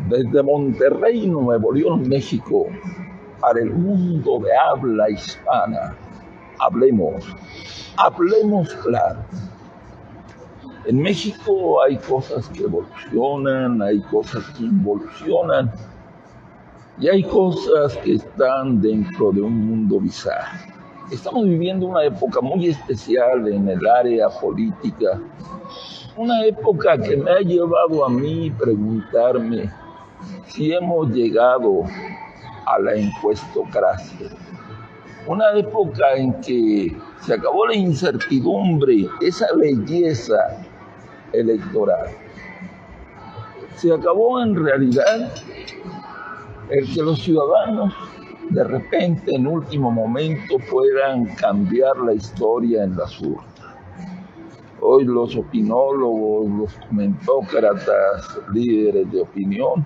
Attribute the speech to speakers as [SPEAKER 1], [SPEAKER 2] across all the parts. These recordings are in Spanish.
[SPEAKER 1] Desde Monterrey, Nuevo León, México, para el mundo de habla hispana, hablemos claro. En México hay cosas que evolucionan, hay cosas que involucionan y hay cosas que están dentro de un mundo bizarro. Estamos viviendo una época muy especial en el área política, una época que me ha llevado a mí preguntarme si hemos llegado a la encuestocracia. Una época en que se acabó la incertidumbre, esa belleza electoral. Se acabó en realidad el que los ciudadanos de repente en último momento puedan cambiar la historia en las urnas. Hoy los opinólogos, los comentócratas, líderes de opinión,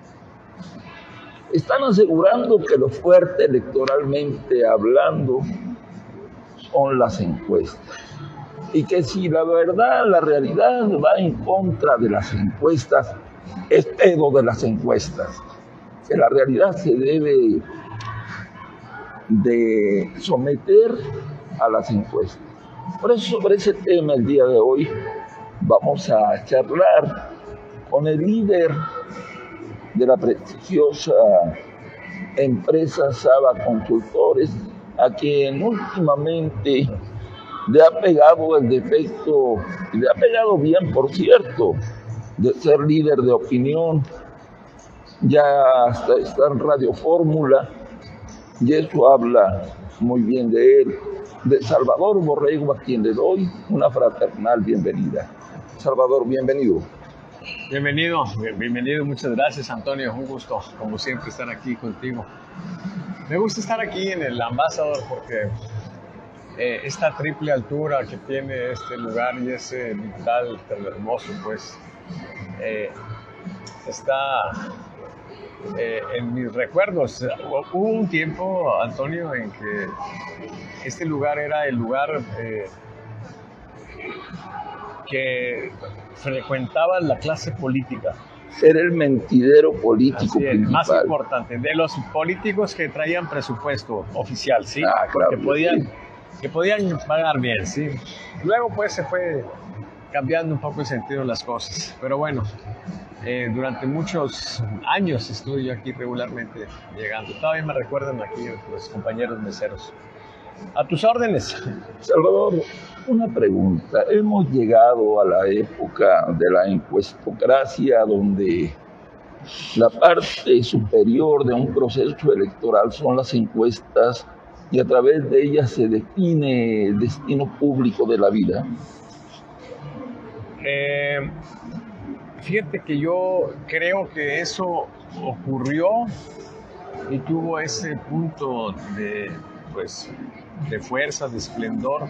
[SPEAKER 1] están asegurando que lo fuerte electoralmente hablando son las encuestas. Y que si la verdad, la realidad va en contra de las encuestas, es pedo de las encuestas. Que la realidad se debe de someter a las encuestas. Por eso sobre ese tema el día de hoy vamos a charlar con el líder de la prestigiosa empresa Saba Consultores, a quien últimamente le ha pegado el defecto, y le ha pegado bien, por cierto, de ser líder de opinión. Ya hasta está en Radio Fórmula, y eso habla muy bien de él. De Salvador Borrego, a quien le doy una fraternal bienvenida. Salvador, bienvenido.
[SPEAKER 2] Bienvenido, muchas gracias, Antonio, un gusto, como siempre, estar aquí contigo. Me gusta estar aquí en el Ambassador porque esta triple altura que tiene este lugar y ese litoral tan hermoso, pues, está en mis recuerdos. Hubo un tiempo, Antonio, en que este lugar era el lugar que frecuentaba la clase política.
[SPEAKER 1] Era el mentidero político
[SPEAKER 2] principal.
[SPEAKER 1] Más
[SPEAKER 2] importante, de los políticos que traían presupuesto oficial, ¿sí?
[SPEAKER 1] Claro,
[SPEAKER 2] que podían pagar bien, ¿sí? Luego pues se fue cambiando un poco el sentido de las cosas, pero bueno, durante muchos años estuve yo aquí regularmente llegando. Todavía me recuerdan aquí los compañeros meseros. A tus órdenes.
[SPEAKER 1] Salvador, una pregunta. Hemos llegado a la época de la encuestocracia, donde la parte superior de un proceso electoral son las encuestas y a través de ellas se define el destino público de la vida.
[SPEAKER 2] Fíjate que yo creo que eso ocurrió y tuvo ese punto de fuerza, de esplendor.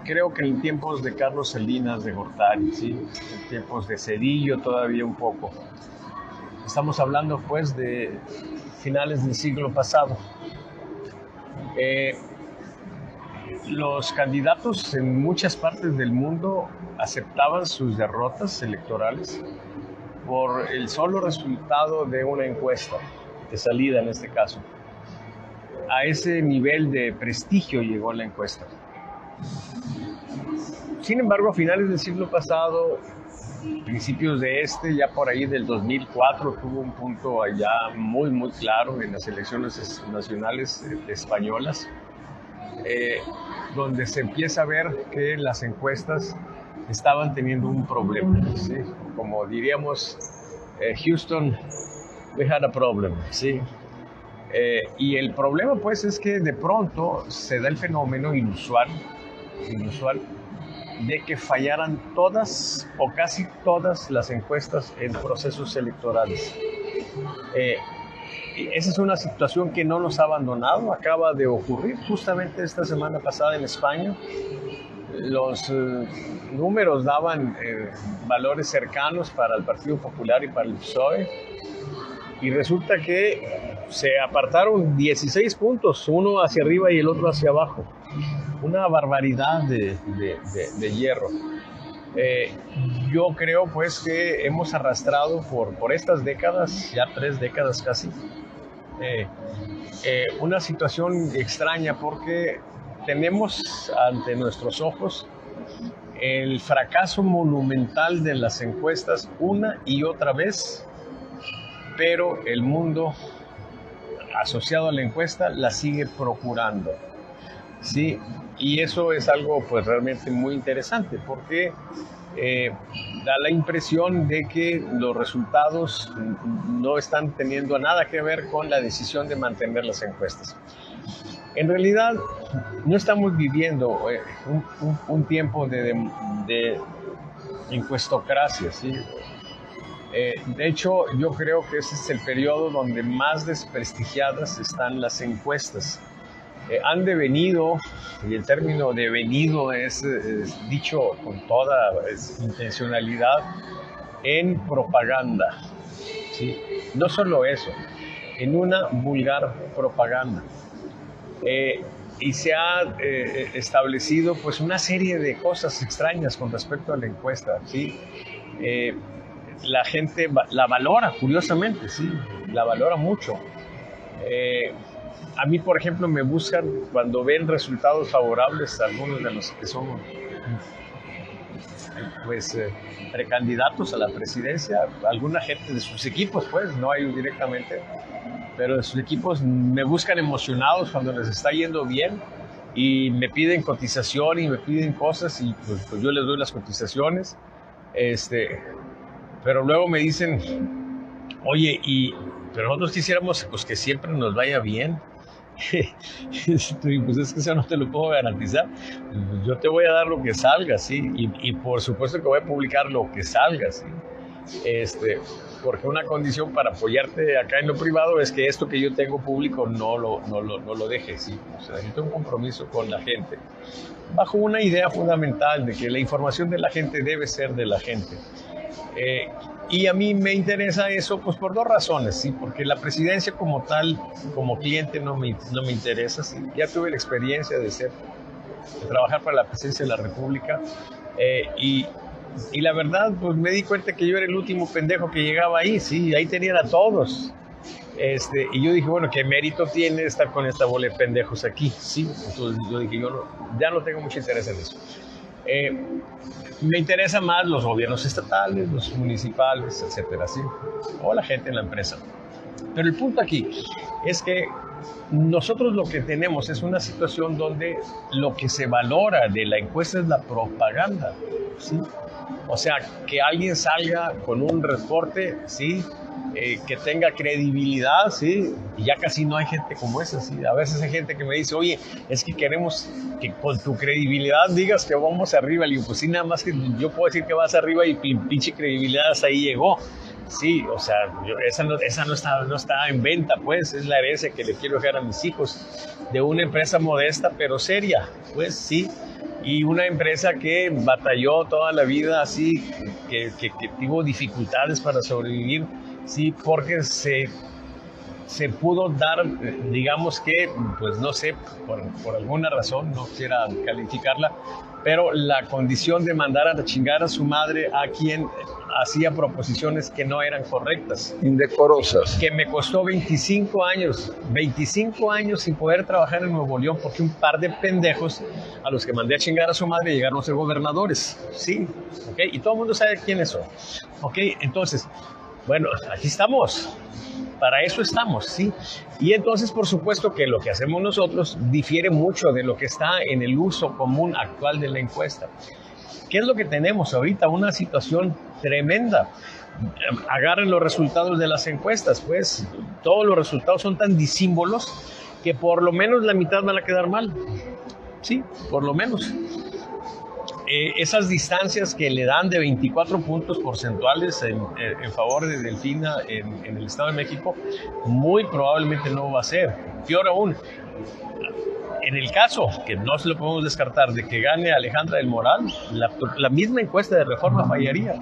[SPEAKER 2] Creo que en tiempos de Carlos Salinas de Gortari, ¿sí? En tiempos de Zedillo todavía un poco. Estamos hablando pues de finales del siglo pasado. Los candidatos en muchas partes del mundo aceptaban sus derrotas electorales por el solo resultado de una encuesta, de salida en este caso. A ese nivel de prestigio llegó la encuesta. Sin embargo, a finales del siglo pasado, principios de ya por ahí del 2004, tuvo un punto allá muy, muy claro en las elecciones nacionales españolas, donde se empieza a ver que las encuestas estaban teniendo un problema, ¿sí? Como diríamos, Houston, we had a problem, ¿sí? Y el problema pues es que de pronto se da el fenómeno inusual de que fallaran todas o casi todas las encuestas en procesos electorales. Esa es una situación que no nos ha abandonado, acaba de ocurrir justamente esta semana pasada en España. Los números daban valores cercanos para el Partido Popular y para el PSOE, y resulta que se apartaron 16 puntos, uno hacia arriba y el otro hacia abajo. Una barbaridad de hierro. Yo creo pues que hemos arrastrado por estas décadas, ya 3 décadas casi, una situación extraña porque tenemos ante nuestros ojos el fracaso monumental de las encuestas una y otra vez, pero el mundo asociado a la encuesta la sigue procurando, ¿sí? Y eso es algo pues realmente muy interesante porque da la impresión de que los resultados no están teniendo nada que ver con la decisión de mantener las encuestas. En realidad no estamos viviendo un tiempo de encuestocracia, ¿sí? De hecho, yo creo que ese es el periodo donde más desprestigiadas están las encuestas. Han devenido, y el término devenido es dicho con toda intencionalidad, en propaganda, ¿sí? No solo eso, en una vulgar propaganda. Y se ha establecido pues una serie de cosas extrañas con respecto a la encuesta, ¿sí? La gente la valora, curiosamente, sí, la valora mucho. A mí, por ejemplo, me buscan cuando ven resultados favorables, algunos de los que son pues precandidatos a la presidencia, alguna gente de sus equipos, pues, no hay directamente, pero de sus equipos me buscan emocionados cuando les está yendo bien y me piden cotización y me piden cosas y pues yo les doy las cotizaciones, pero luego me dicen, oye, pero nosotros quisiéramos pues, que siempre nos vaya bien. Pues es que eso no te lo puedo garantizar. Yo te voy a dar lo que salga, ¿sí? Y por supuesto que voy a publicar lo que salga, ¿sí? Porque una condición para apoyarte acá en lo privado es que esto que yo tengo público no lo dejes, ¿sí? O sea, yo tengo un compromiso con la gente bajo una idea fundamental de que la información de la gente debe ser de la gente. Y a mí me interesa eso pues por 2 razones, ¿sí? Porque la presidencia como tal, como cliente no me interesa, ¿sí? Ya tuve la experiencia de trabajar para la presidencia de la República y la verdad pues me di cuenta que yo era el último pendejo que llegaba ahí, ¿sí? Ahí tenían a todos. Y yo dije, bueno, ¿qué mérito tiene estar con esta bola de pendejos aquí? Sí, entonces yo dije, ya no tengo mucho interés en eso. Me interesan más los gobiernos estatales, los municipales, etcétera, ¿sí? O la gente en la empresa. Pero el punto aquí es que nosotros lo que tenemos es una situación donde lo que se valora de la encuesta es la propaganda, ¿sí? O sea, que alguien salga con un reporte, ¿sí? Que tenga credibilidad, ¿sí? Y ya casi no hay gente como esa, ¿sí? A veces hay gente que me dice, oye, es que queremos que con tu credibilidad digas que vamos arriba. Le digo, pues sí, nada más que yo puedo decir que vas arriba y pinche credibilidad hasta ahí llegó. Sí, o sea, esa no está en venta, pues, es la herencia que le quiero dejar a mis hijos de una empresa modesta pero seria, pues sí. Y una empresa que batalló toda la vida así, que tuvo dificultades para sobrevivir, sí, porque se pudo dar, digamos que, pues no sé, por alguna razón, no quiera calificarla, pero la condición de mandar a chingar a su madre a quien hacía proposiciones que no eran correctas.
[SPEAKER 1] Indecorosas.
[SPEAKER 2] Que me costó 25 años sin poder trabajar en Nuevo León porque un par de pendejos a los que mandé a chingar a su madre llegaron a ser gobernadores, ¿sí? ¿Ok? Y todo el mundo sabe quiénes son, ¿ok? Entonces, bueno, aquí estamos. Para eso estamos, ¿sí? Y entonces, por supuesto que lo que hacemos nosotros difiere mucho de lo que está en el uso común actual de la encuesta. ¿Qué es lo que tenemos ahorita? Una situación tremenda. Agarren los resultados de las encuestas, pues todos los resultados son tan disímbolos que por lo menos la mitad van a quedar mal. Sí, por lo menos. Esas distancias que le dan de 24 puntos porcentuales en favor de Delfina en el Estado de México, muy probablemente no va a ser. Peor aún, en el caso, que no se lo podemos descartar, de que gane Alejandra del Moral, la misma encuesta de Reforma fallaría,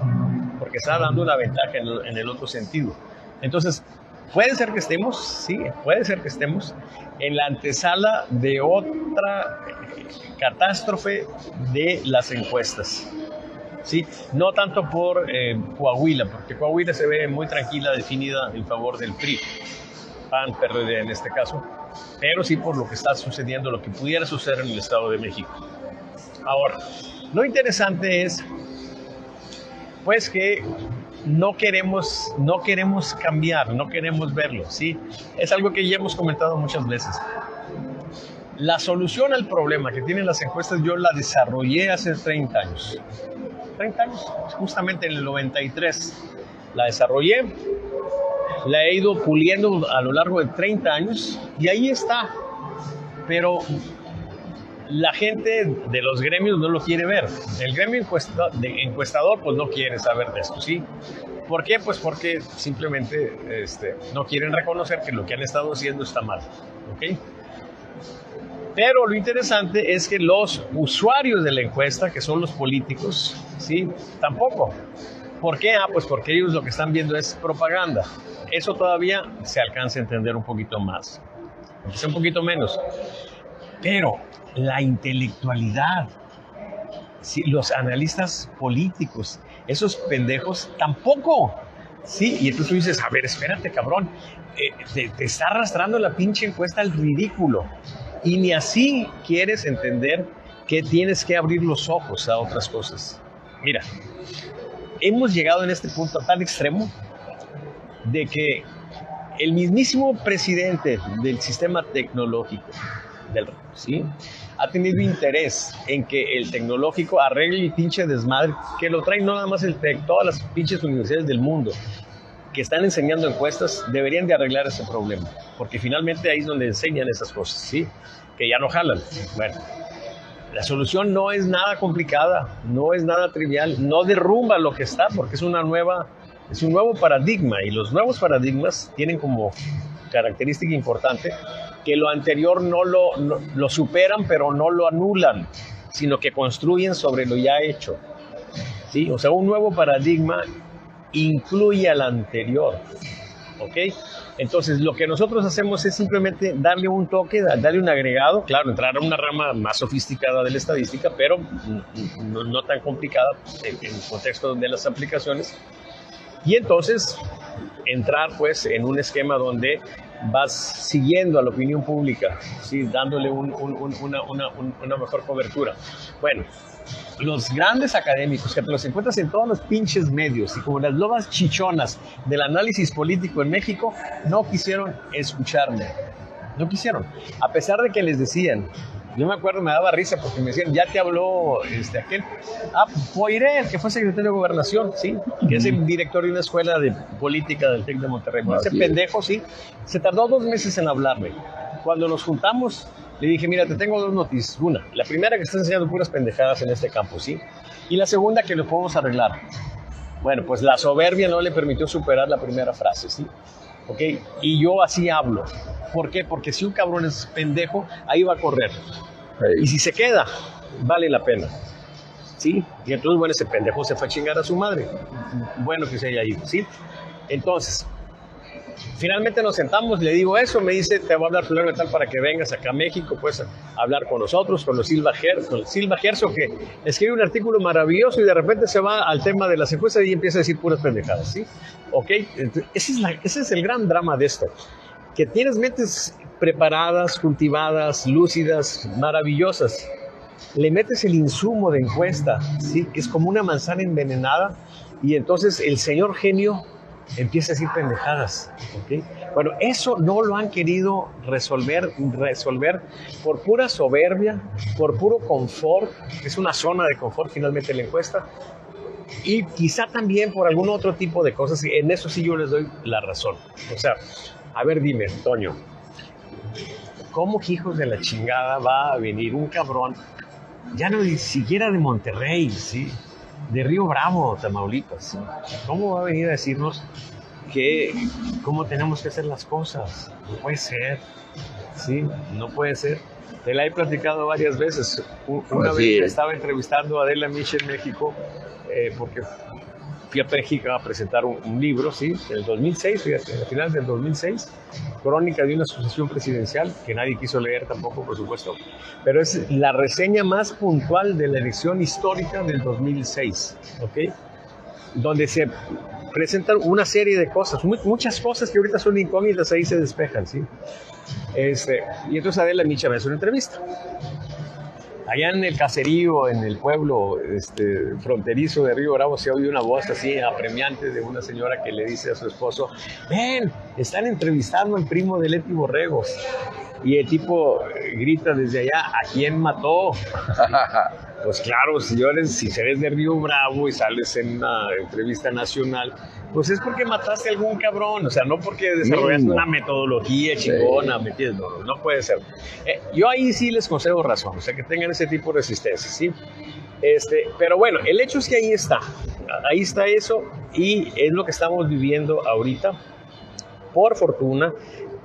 [SPEAKER 2] porque está dando una ventaja en el otro sentido. Entonces, puede ser que estemos, sí, puede ser que estemos en la antesala de otra catástrofe de las encuestas. ¿sí? No tanto por Coahuila, porque Coahuila se ve muy tranquila, definida en favor del PRI, PAN, PRD en este caso, pero sí por lo que está sucediendo, lo que pudiera suceder en el Estado de México. Ahora, lo interesante es, pues, que no queremos cambiar, no queremos verlo, ¿sí? Es algo que ya hemos comentado muchas veces. La solución al problema que tienen las encuestas yo la desarrollé hace 30 años. 30 años, justamente en el 93 la desarrollé, la he ido puliendo a lo largo de 30 años y ahí está. Pero la gente de los gremios no lo quiere ver. El gremio encuestador pues no quiere saber de esto, ¿sí? ¿Por qué? Pues porque simplemente no quieren reconocer que lo que han estado haciendo está mal, ¿ok? Pero lo interesante es que los usuarios de la encuesta, que son los políticos, ¿sí? Tampoco. ¿Por qué? Pues porque ellos lo que están viendo es propaganda. Eso todavía se alcanza a entender un poquito más, quizá un poquito menos. Pero la intelectualidad, ¿sí? Los analistas políticos, esos pendejos tampoco, ¿sí? Y entonces tú dices, a ver, espérate, cabrón, te está arrastrando la pinche encuesta al ridículo. Y ni así quieres entender que tienes que abrir los ojos a otras cosas. Mira, hemos llegado en este punto tan extremo de que el mismísimo presidente del sistema tecnológico, ¿sí? Ha tenido interés en que el tecnológico arregle el pinche desmadre que lo traen no nada más el TEC, todas las pinches universidades del mundo que están enseñando encuestas deberían de arreglar ese problema, porque finalmente ahí es donde enseñan esas cosas, ¿sí? Que ya no jalan. Bueno, la solución no es nada complicada, no es nada trivial, no derrumba lo que está, porque es un nuevo paradigma, y los nuevos paradigmas tienen como característica importante que lo anterior no lo superan, pero no lo anulan, sino que construyen sobre lo ya hecho, ¿sí? O sea, un nuevo paradigma incluye al anterior, ¿ok? Entonces, lo que nosotros hacemos es simplemente darle un toque, darle un agregado, claro, entrar a una rama más sofisticada de la estadística, pero no tan complicada en el contexto de las aplicaciones, y entonces entrar pues en un esquema donde vas siguiendo a la opinión pública, ¿sí? Dándole una mejor cobertura. Bueno, los grandes académicos que te los encuentras en todos los pinches medios y como las lobas chichonas del análisis político en México, no quisieron escucharme. No quisieron. A pesar de que les decían, yo me acuerdo, me daba risa porque me decían, ya te habló aquel. Poiré, el que fue secretario de Gobernación, ¿sí? Que es el director de una escuela de política del TEC de Monterrey. Ese pendejo, sí, se tardó 2 meses en hablarme. Cuando nos juntamos, le dije, mira, te tengo 2 noticias. Una, la primera, que estás enseñando puras pendejadas en este campo, ¿sí? Y la segunda, que lo podemos arreglar. Bueno, pues la soberbia no le permitió superar la primera frase, ¿sí? ¿Ok? Y yo así hablo. ¿Por qué? Porque si un cabrón es pendejo, ahí va a correr.
[SPEAKER 1] Hey.
[SPEAKER 2] Y si se queda, vale la pena, ¿sí? Y entonces, bueno, ese pendejo se fue a chingar a su madre. Bueno que se haya ido, ¿sí? Entonces, finalmente nos sentamos, le digo eso, me dice, te voy a hablar fulano de tal para que vengas acá a México, pues a hablar con nosotros, con Silva Herzog, que escribe un artículo maravilloso y de repente se va al tema de las encuestas y empieza a decir puras pendejadas, ¿sí? ¿Ok? Ese es el gran drama de esto, que tienes mentes preparadas, cultivadas, lúcidas, maravillosas. Le metes el insumo de encuesta, ¿sí? Que es como una manzana envenenada, y entonces el señor genio empieza a decir pendejadas, ¿ok? Bueno, eso no lo han querido resolver por pura soberbia, por puro confort, es una zona de confort finalmente la encuesta, y quizá también por algún otro tipo de cosas, y en eso sí yo les doy la razón. O sea, a ver, dime, Toño, ¿cómo que hijos de la chingada va a venir un cabrón, ya no ni siquiera de Monterrey, ¿sí? De Río Bravo, Tamaulipas, ¿sí? ¿Cómo va a venir a decirnos cómo tenemos que hacer las cosas? No puede ser, ¿sí? No puede ser. Te la he platicado varias veces. Una vez estaba entrevistando a Adela Micha en México, porque fui a México a presentar un libro, ¿sí? En el 2006, fíjate, al final del 2006, Crónica de una sucesión presidencial, que nadie quiso leer tampoco, por supuesto, pero es la reseña más puntual de la elección histórica del 2006, ¿ok? Donde se presentan una serie de cosas, muchas cosas que ahorita son incógnitas, ahí se despejan, ¿sí? Y entonces Adela Micha me hace una entrevista. Allá en el caserío, en el pueblo fronterizo de Río Bravo, se oye una voz así apremiante de una señora que le dice a su esposo: ven, están entrevistando al primo de Leti Borregos. Y el tipo grita desde allá: ¿a quién mató? Pues claro, señores, si eres de Río Bravo y sales en una entrevista nacional, pues es porque mataste a algún cabrón, o sea, no porque desarrollaste una metodología chingona, ¿me entiendes? No puede ser. Yo ahí sí les concedo razón, o sea, que tengan ese tipo de resistencia, ¿sí? Pero bueno, el hecho es que ahí está eso, y es lo que estamos viviendo ahorita. Por fortuna,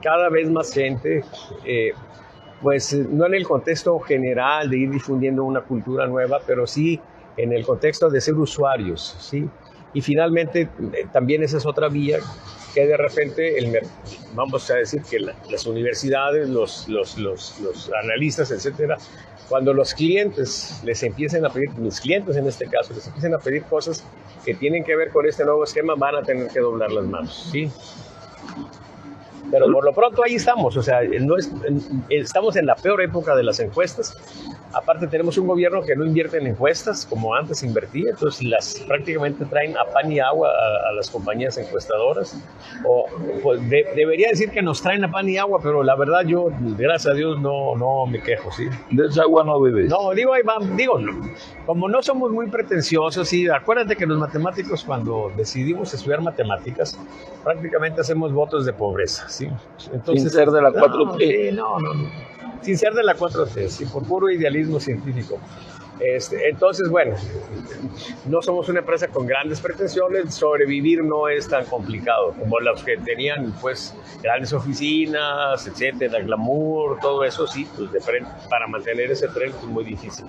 [SPEAKER 2] cada vez más gente, pues no en el contexto general de ir difundiendo una cultura nueva, pero sí en el contexto de ser usuarios, ¿sí? Y finalmente, también esa es otra vía, que de repente, vamos a decir que las universidades, los analistas, etcétera, cuando los clientes les empiecen a pedir, mis clientes en este caso, les empiecen a pedir cosas que tienen que ver con este nuevo esquema, van a tener que doblar las manos, ¿sí? Pero por lo pronto ahí estamos, o sea, estamos en la peor época de las encuestas. Aparte tenemos un gobierno que no invierte en encuestas como antes invertía, entonces prácticamente traen a pan y agua a las compañías encuestadoras. Pues debería decir que nos traen a pan y agua, pero la verdad yo, gracias a Dios, no me quejo, ¿sí?
[SPEAKER 1] De esa agua no bebes.
[SPEAKER 2] No, como no somos muy pretenciosos, sí, acuérdate que los matemáticos, cuando decidimos estudiar matemáticas, prácticamente hacemos votos de pobreza, ¿sí? Entonces,
[SPEAKER 1] sin ser de la 4T.
[SPEAKER 2] Sí, no. Sin ser de la 4T, sí, por puro idealismo científico. Entonces, bueno, no somos una empresa con grandes pretensiones, sobrevivir no es tan complicado como los que tenían, pues, grandes oficinas, etcétera, glamour, todo eso, sí, pues de frente, para mantener ese tren es muy difícil.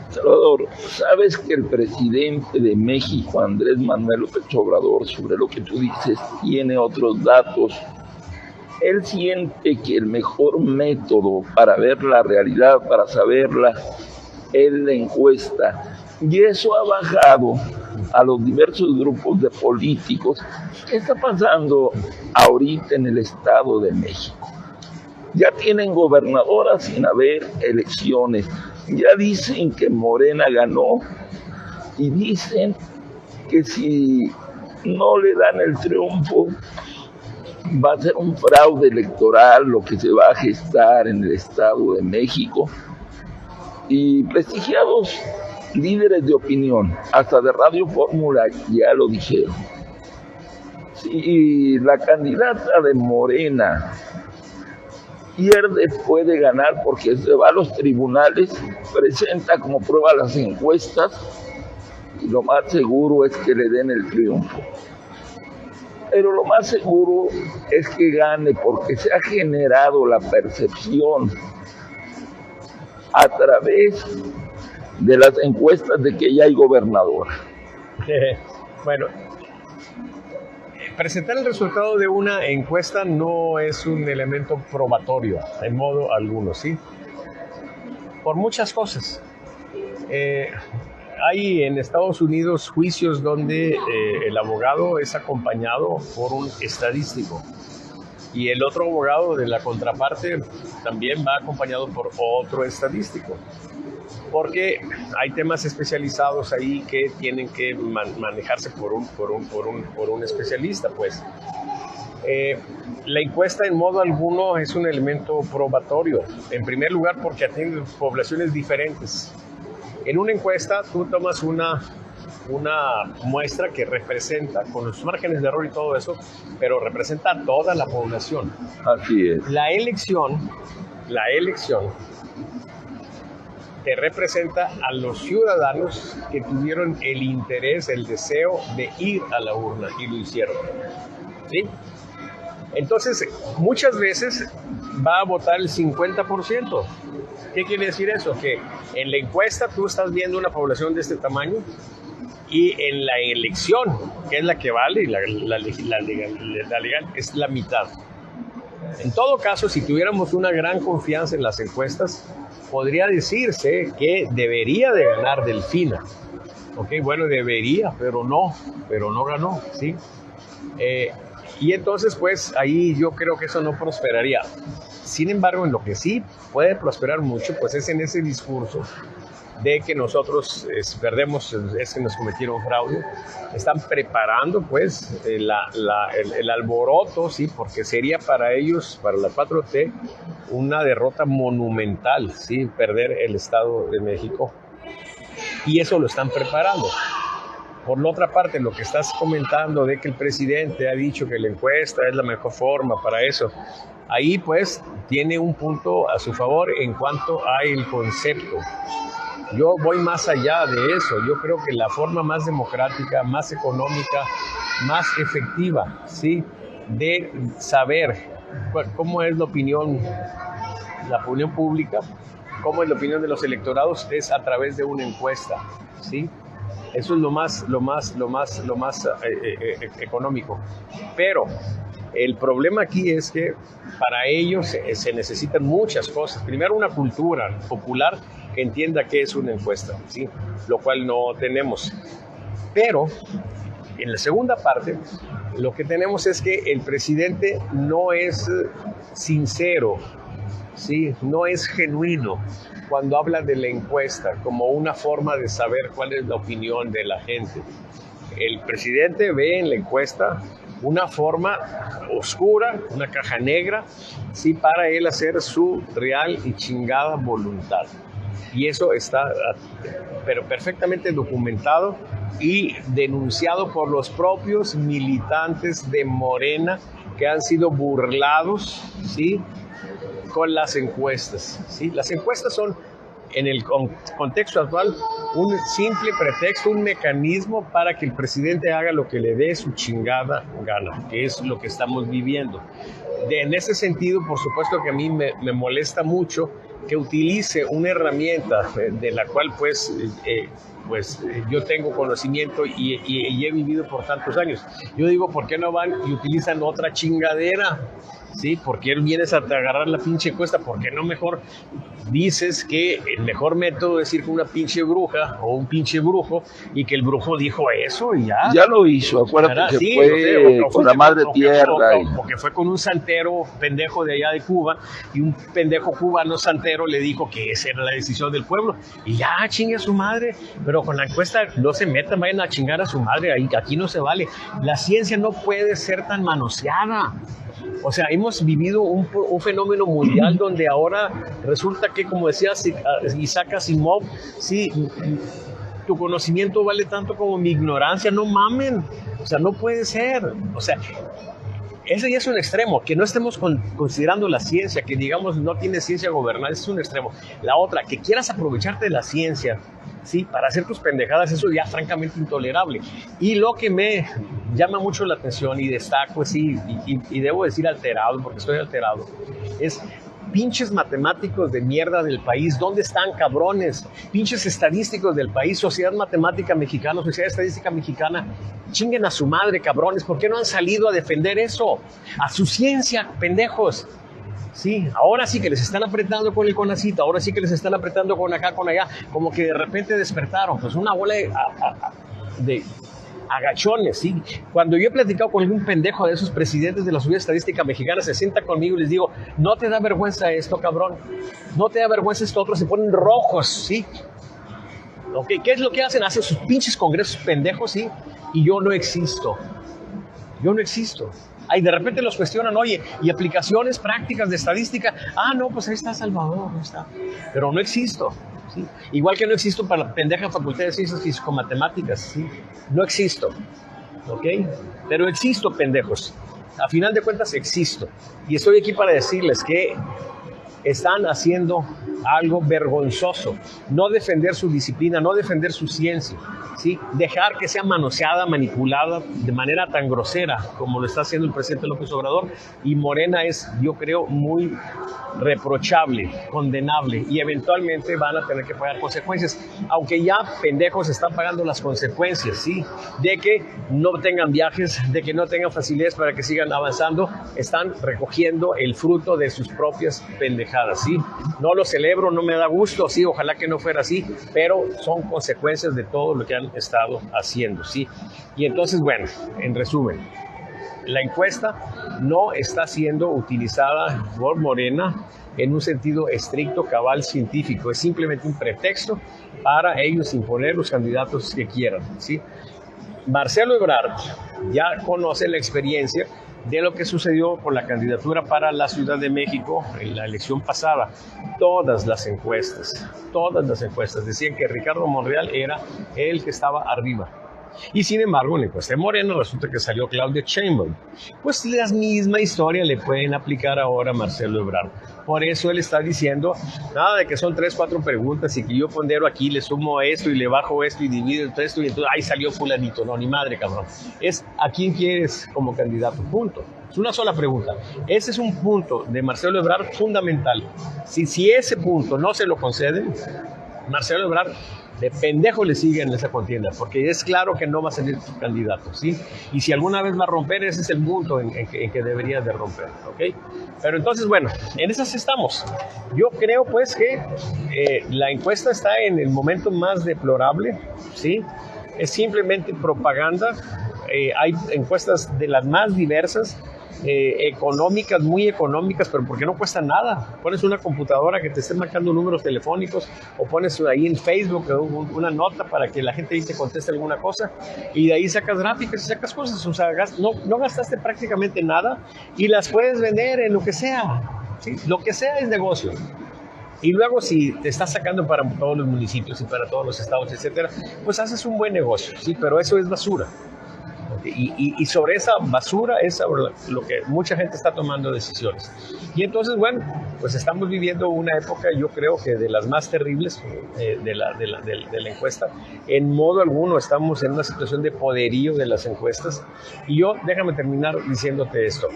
[SPEAKER 1] Salvador, ¿sabes que el presidente de México, Andrés Manuel López Obrador, sobre lo que tú dices, tiene otros datos? Él siente que el mejor método para ver la realidad, para saberla, es la encuesta. Y eso ha bajado a los diversos grupos de políticos. ¿Qué está pasando ahorita en el Estado de México? Ya tienen gobernadoras sin haber elecciones. Ya dicen que Morena ganó y dicen que si no le dan el triunfo, va a ser un fraude electoral lo que se va a gestar en el Estado de México. Y prestigiados líderes de opinión, hasta de Radio Fórmula, ya lo dijeron. Si la candidata de Morena pierde, puede ganar porque se va a los tribunales, presenta como prueba las encuestas y lo más seguro es que le den el triunfo. Pero lo más seguro es que gane porque se ha generado la percepción a través de las encuestas de que ya hay gobernadora.
[SPEAKER 2] Bueno, presentar el resultado de una encuesta no es un elemento probatorio, en modo alguno, ¿sí? Por muchas cosas. Hay en Estados Unidos juicios donde el abogado es acompañado por un estadístico y el otro abogado de la contraparte también va acompañado por otro estadístico, porque hay temas especializados ahí que tienen que manejarse por un especialista, pues. La encuesta en modo alguno es un elemento probatorio, en primer lugar porque atiende poblaciones diferentes. En una encuesta tú tomas una muestra que representa, con los márgenes de error y todo eso, pero representa a toda la población.
[SPEAKER 1] Así es.
[SPEAKER 2] La elección te representa a los ciudadanos que tuvieron el interés, el deseo de ir a la urna y lo hicieron, ¿sí? Entonces, muchas veces va a votar el 50%. ¿Qué quiere decir eso? Que en la encuesta tú estás viendo una población de este tamaño y en la elección, que es la que vale, la legal es la mitad. En todo caso, si tuviéramos una gran confianza en las encuestas, podría decirse que debería de ganar Delfina. Ok, bueno, debería, pero no ganó, ¿sí? Y entonces, pues, ahí yo creo que eso no prosperaría. Sin embargo, en lo que sí puede prosperar mucho, pues es en ese discurso de que nosotros perdemos, es que nos cometieron fraude. Están preparando, pues, el alboroto, ¿sí? Porque sería para ellos, para la 4T, una derrota monumental, ¿sí? Perder el Estado de México. Y eso lo están preparando. Por la otra parte, lo que estás comentando de que el presidente ha dicho que la encuesta es la mejor forma para eso, ahí pues tiene un punto a su favor en cuanto al concepto. Yo voy más allá de eso. Yo creo que la forma más democrática, más económica, más efectiva, ¿sí?, de saber cómo es la opinión pública, cómo es la opinión de los electorados, es a través de una encuesta, ¿sí? Eso es lo más económico. Pero el problema aquí es que para ellos se necesitan muchas cosas. Primero, una cultura popular que entienda qué es una encuesta, ¿sí? Lo cual no tenemos. Pero en la segunda parte, lo que tenemos es que el presidente no es sincero, ¿sí? No es genuino cuando habla de la encuesta como una forma de saber cuál es la opinión de la gente. El presidente ve en la encuesta una forma oscura, una caja negra, ¿sí?, para él hacer su real y chingada voluntad. Y eso está, pero perfectamente documentado y denunciado por los propios militantes de Morena que han sido burlados, ¿sí?, con las encuestas, ¿sí? Las encuestas son, en el contexto actual, un simple pretexto, un mecanismo para que el presidente haga lo que le dé su chingada gana, que es lo que estamos viviendo. En ese sentido, por supuesto que a mí me molesta mucho que utilice una herramienta de la cual pues yo tengo conocimiento y he vivido por tantos años. Yo digo, ¿por qué no van y utilizan otra chingadera? ¿Sí? ¿Por qué vienes a agarrar la pinche encuesta? ¿Por qué no mejor dices que el mejor método es ir con una pinche bruja o un pinche brujo y que el brujo dijo eso y ya?
[SPEAKER 1] Ya lo hizo, acuérdate que sí, fue con la madre tierra.
[SPEAKER 2] Porque fue con un santero pendejo de allá de Cuba y un pendejo cubano santero le dijo que esa era la decisión del pueblo y ya, chingue a su madre. Pero con la encuesta no se metan, vayan a chingar a su madre, aquí no se vale. La ciencia no puede ser tan manoseada. O sea, hemos vivido un fenómeno mundial donde ahora resulta que, como decía Isaac Asimov, sí, tu conocimiento vale tanto como mi ignorancia, no mamen. O sea, no puede ser. O sea, ese ya es un extremo, que no estemos considerando la ciencia, que digamos no tiene ciencia gobernada, ese es un extremo. La otra, que quieras aprovecharte de la ciencia, ¿sí?, para hacer tus pendejadas, eso ya es francamente intolerable. Y lo que me llama mucho la atención y destaco, sí, y debo decir alterado, porque estoy alterado, es pinches matemáticos de mierda del país. ¿Dónde están, cabrones? Pinches estadísticos del país, Sociedad Matemática Mexicana, Sociedad Estadística Mexicana, chinguen a su madre, cabrones. ¿Por qué no han salido a defender eso? A su ciencia, pendejos. Sí, ahora sí que les están apretando con el CONACYT, ahora sí que les están apretando con acá, con allá, como que de repente despertaron, pues una bola de agachones, ¿sí? Cuando yo he platicado con algún pendejo de esos presidentes de la Sociedad Estadística Mexicana, se sienta conmigo y les digo, ¿no te da vergüenza esto, cabrón? ¿No te da vergüenza esto otro? Se ponen rojos, ¿sí? Okay, ¿qué es lo que hacen? Hacen sus pinches congresos pendejos, ¿sí? Y yo no existo. Yo no existo. Ahí de repente los cuestionan, oye, ¿y aplicaciones prácticas de estadística? Ah, no, pues ahí está Salvador, no está. Pero no existo. ¿Sí? Igual que no existo para la pendeja Facultad de Ciencias Físico-Matemáticas, ¿sí? No existo, ¿ok? Pero existo, pendejos. A final de cuentas existo. Y estoy aquí para decirles que
[SPEAKER 3] están haciendo algo vergonzoso. No defender su disciplina, no defender su ciencia, ¿sí? Dejar que sea manoseada, manipulada de manera tan grosera como lo está haciendo el presidente López Obrador. Y Morena es, yo creo, muy reprochable, condenable, y eventualmente van a tener que pagar consecuencias, aunque ya pendejos están pagando las consecuencias, ¿sí? De que no tengan viajes, de que no tengan facilidades para que sigan avanzando, están recogiendo el fruto de sus propias pendejadas, ¿sí? No lo celebro, no me da gusto, sí, ojalá que no fuera así, pero son consecuencias de todo lo que han estado haciendo, ¿sí? Y entonces, bueno, en resumen, la encuesta no está siendo utilizada por Morena en un sentido estricto, cabal, científico. Es simplemente un pretexto para ellos imponer los candidatos que quieran, ¿sí? Marcelo Ebrard ya conoce la experiencia de lo que sucedió con la candidatura para la Ciudad de México en la elección pasada. Todas las encuestas decían que Ricardo Monreal era el que estaba arriba. Y sin embargo, en la encuesta de Morena resulta que salió Claudia Sheinbaum. Pues la misma historia le pueden aplicar ahora a Marcelo Ebrard. Por eso él está diciendo, nada de que son 3, 4 preguntas y que yo pondero aquí, le sumo esto y le bajo esto y divido esto y entonces ahí salió fulanito. No, ni madre, cabrón. Es a quién quieres como candidato, punto. Es una sola pregunta. Ese es un punto de Marcelo Ebrard fundamental. Si ese punto no se lo conceden, Marcelo Ebrard de pendejo le sigue en esa contienda, porque es claro que no va a salir su candidato, ¿sí? Y si alguna vez va a romper, ese es el punto en que debería de romper, ¿ok? Pero entonces, bueno, en esas estamos. Yo creo, pues, que la encuesta está en el momento más deplorable, ¿sí? Es simplemente propaganda. Hay encuestas de las más diversas, económicas, muy económicas, pero porque no cuesta nada. Pones una computadora que te esté marcando números telefónicos o pones ahí en Facebook una nota para que la gente ahí te conteste alguna cosa y de ahí sacas gráficas y sacas cosas. O sea, no gastaste prácticamente nada y las puedes vender en lo que sea, ¿sí? Lo que sea es negocio. Y luego si te estás sacando para todos los municipios y para todos los estados, etcétera, pues haces un buen negocio, ¿sí? Pero eso es basura. Y sobre esa basura es sobre lo que mucha gente está tomando decisiones. Y entonces, bueno, pues estamos viviendo una época, yo creo que de las más terribles de la encuesta. En modo alguno estamos en una situación de poderío de las encuestas. Y yo, déjame terminar diciéndote esto.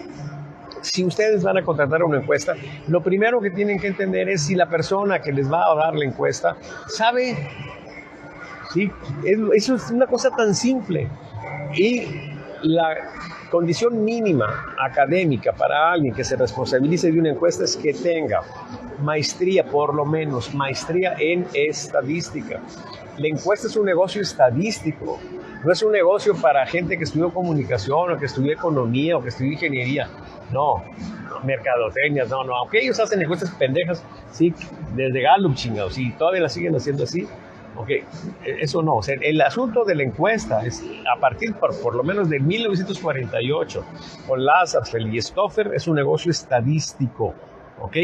[SPEAKER 3] Si ustedes van a contratar una encuesta, lo primero que tienen que entender es si la persona que les va a dar la encuesta sabe, ¿sí? Eso es una cosa tan simple. Y la condición mínima académica para alguien que se responsabilice de una encuesta es que tenga maestría, por lo menos maestría en estadística. La encuesta es un negocio estadístico, no es un negocio para gente que estudió comunicación o que estudió economía o que estudió ingeniería. No, mercadotecnia, no. Aunque ellos hacen encuestas pendejas, sí, desde Gallup, chingados, y todavía las siguen haciendo así. Ok, eso no, o sea, el asunto de la encuesta es a partir por lo menos de 1948 con Lasserfeld y Stoffer es un negocio estadístico, ok,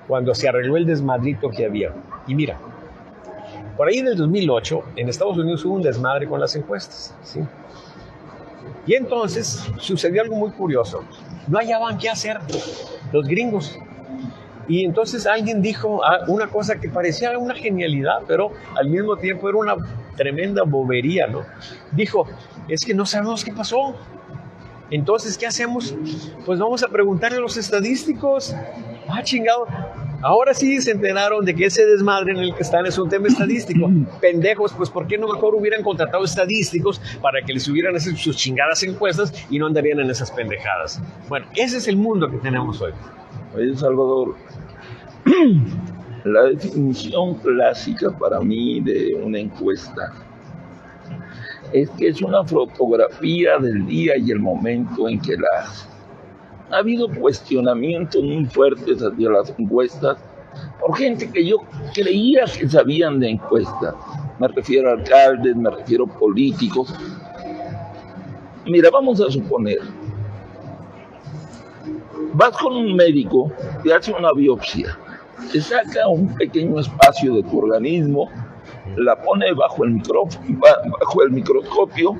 [SPEAKER 3] cuando se arregló el desmadrito que había. Y mira, por ahí del 2008 en Estados Unidos hubo un desmadre con las encuestas, ¿sí? Y entonces sucedió algo muy curioso, no hallaban qué hacer los gringos. Y entonces alguien dijo una cosa que parecía una genialidad, pero al mismo tiempo era una tremenda bobería, ¿no? Dijo, es que no sabemos qué pasó. Entonces, ¿qué hacemos? Pues vamos a preguntarle a los estadísticos. Chingado. Ahora sí se enteraron de que ese desmadre en el que están es un tema estadístico. Pendejos, pues ¿por qué no mejor hubieran contratado estadísticos para que les hubieran hecho sus chingadas encuestas y no andarían en esas pendejadas? Bueno, ese es el mundo que tenemos hoy.
[SPEAKER 1] Oye, Salvador, la definición clásica para mí de una encuesta es que es una fotografía del día y el momento en que la hace. Ha habido cuestionamientos muy fuertes hacia las encuestas por gente que yo creía que sabían de encuestas. Me refiero a alcaldes, me refiero a políticos. Mira, vamos a suponer, vas con un médico, te hace una biopsia, te saca un pequeño espacio de tu organismo, la pone bajo el microscopio,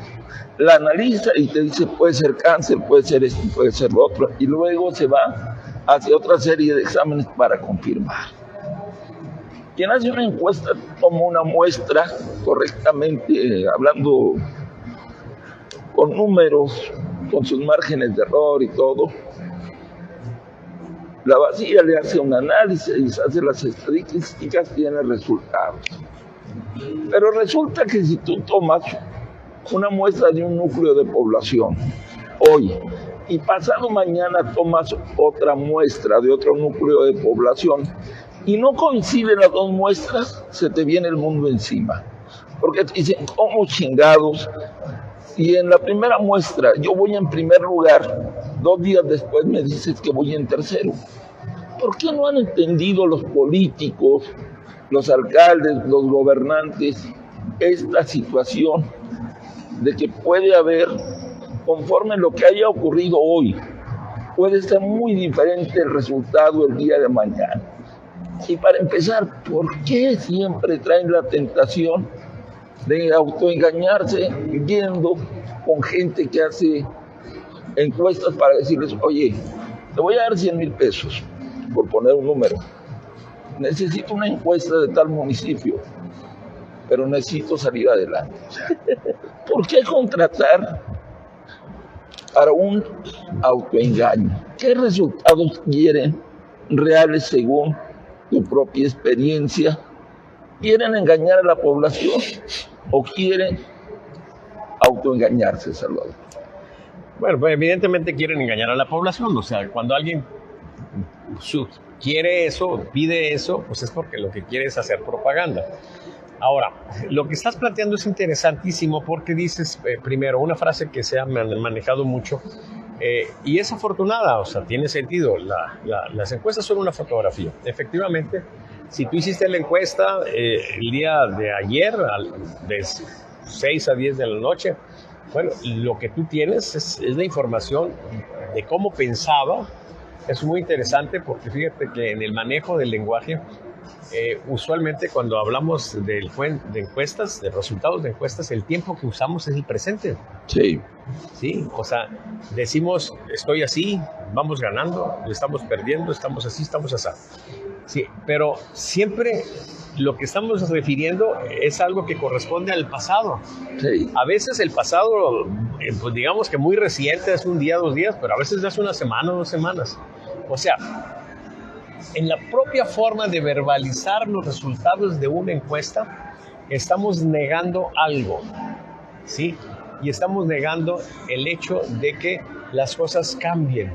[SPEAKER 1] la analiza y te dice puede ser cáncer, puede ser esto, puede ser lo otro, y luego se va hace otra serie de exámenes para confirmar. Quien hace una encuesta toma una muestra correctamente, hablando con números, con sus márgenes de error y todo. La vacía le hace un análisis, hace las estadísticas, tiene resultados. Pero resulta que si tú tomas una muestra de un núcleo de población hoy y pasado mañana tomas otra muestra de otro núcleo de población y no coinciden las dos muestras, se te viene el mundo encima. Porque te dicen, ¿cómo chingados? Y en la primera muestra yo voy en primer lugar, 2 días después me dices que voy en tercero. ¿Por qué no han entendido los políticos, los alcaldes, los gobernantes, esta situación de que puede haber, conforme lo que haya ocurrido hoy, puede ser muy diferente el resultado el día de mañana? Y para empezar, ¿por qué siempre traen la tentación de autoengañarse yendo con gente que hace encuestas para decirles, oye, te voy a dar 100,000 pesos, por poner un número. Necesito una encuesta de tal municipio, pero necesito salir adelante. ¿Por qué contratar para un autoengaño? ¿Qué resultados quieren reales según tu propia experiencia? ¿Quieren engañar a la población o quieren autoengañarse, Salvador?
[SPEAKER 3] Bueno, pues evidentemente quieren engañar a la población. O sea, cuando alguien quiere eso, pide eso, pues es porque lo que quiere es hacer propaganda. Ahora, lo que estás planteando es interesantísimo porque dices, primero, una frase que se ha manejado mucho y es afortunada, o sea, tiene sentido. Las encuestas son una fotografía. Efectivamente, si tú hiciste la encuesta el día de ayer, de 6 a 10 de la noche, bueno, lo que tú tienes es la información de cómo pensaba. Es muy interesante porque fíjate que en el manejo del lenguaje, usualmente cuando hablamos de encuestas, de resultados de encuestas, el tiempo que usamos es el presente.
[SPEAKER 1] Sí.
[SPEAKER 3] Sí, o sea, decimos, estoy así, vamos ganando, estamos perdiendo, estamos así, estamos así. Sí, pero siempre lo que estamos refiriendo es algo que corresponde al pasado.
[SPEAKER 1] Sí.
[SPEAKER 3] A veces el pasado, pues digamos que muy reciente, es un día, 2 días, pero a veces es una semana o 2 semanas. O sea, en la propia forma de verbalizar los resultados de una encuesta, estamos negando algo, ¿sí? Y estamos negando el hecho de que las cosas cambien.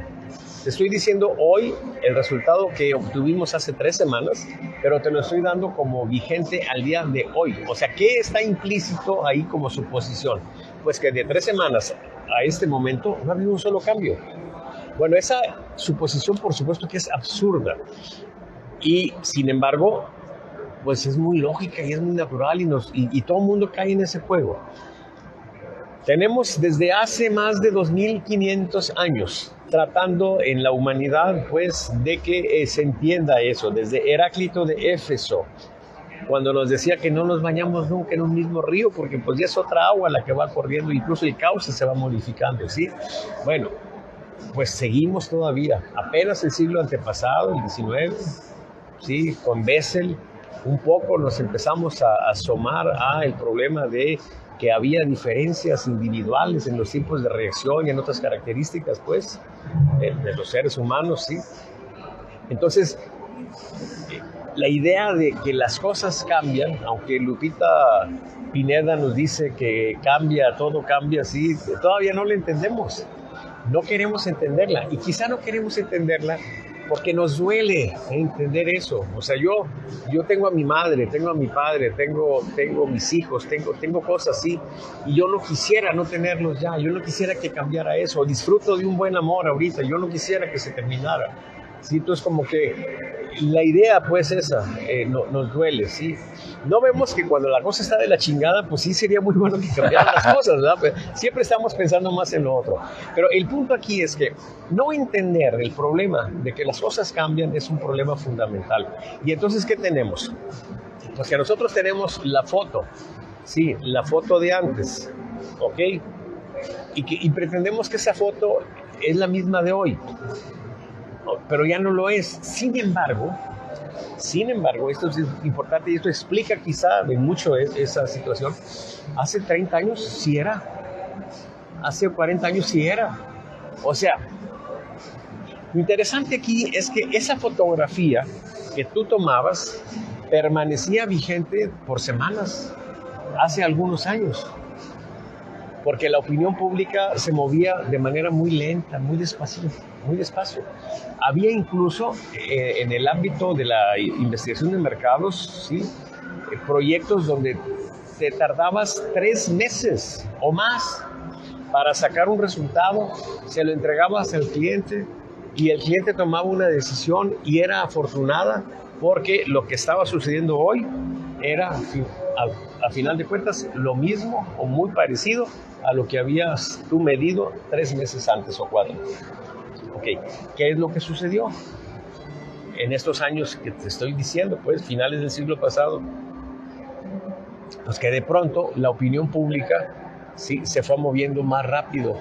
[SPEAKER 3] Te estoy diciendo hoy el resultado que obtuvimos hace 3 semanas, pero te lo estoy dando como vigente al día de hoy. O sea, ¿qué está implícito ahí como suposición? Pues que de 3 semanas a este momento no ha habido un solo cambio. Bueno, esa suposición por supuesto que es absurda y sin embargo pues es muy lógica y es muy natural y todo el mundo cae en ese juego. Tenemos desde hace más de 2500 años tratando en la humanidad pues de que se entienda eso, desde Heráclito de Éfeso, cuando nos decía que no nos bañamos nunca en un mismo río porque pues ya es otra agua la que va corriendo, incluso el cauce se va modificando, ¿sí? Bueno, pues seguimos todavía, apenas el siglo antepasado, el 19, ¿sí? Con Bessel, un poco nos empezamos a asomar a el problema de que había diferencias individuales en los tipos de reacción y en otras características, pues, de los seres humanos, ¿sí? Entonces, la idea de que las cosas cambian, aunque Lupita Pineda nos dice que cambia, todo cambia, sí, todavía no la entendemos. No queremos entenderla y quizá no queremos entenderla porque nos duele entender eso. O sea, yo tengo a mi madre, tengo a mi padre, tengo mis hijos, tengo cosas así y yo no quisiera no tenerlos ya, yo no quisiera que cambiara eso. Disfruto de un buen amor ahorita, yo no quisiera que se terminara. ¿Sí? Entonces como que la idea pues esa nos duele, ¿sí? No vemos que cuando la cosa está de la chingada, pues sí sería muy bueno que cambiaran las cosas, ¿verdad? Pero siempre estamos pensando más en lo otro. Pero el punto aquí es que no entender el problema de que las cosas cambian es un problema fundamental. Y entonces, ¿qué tenemos? Pues que nosotros tenemos la foto, sí, la foto de antes, ¿ok? Y pretendemos que esa foto es la misma de hoy. pero ya no lo es. Sin embargo, esto es importante y esto explica quizá de mucho esa situación. Hace 30 años sí era, hace 40 años sí era. O sea, lo interesante aquí es que esa fotografía que tú tomabas permanecía vigente por semanas, hace algunos años, porque la opinión pública se movía de manera muy lenta, muy despacio. Había incluso en el ámbito de la investigación de mercados, ¿sí? Proyectos donde te tardabas 3 meses o más para sacar un resultado, se lo entregabas al cliente y el cliente tomaba una decisión y era afortunada porque lo que estaba sucediendo hoy era, a final de cuentas, lo mismo o muy parecido a lo que habías tú medido 3 meses antes o 4. Ok, ¿qué es lo que sucedió en estos años que te estoy diciendo, pues finales del siglo pasado? Pues que de pronto la opinión pública sí se fue moviendo más rápido,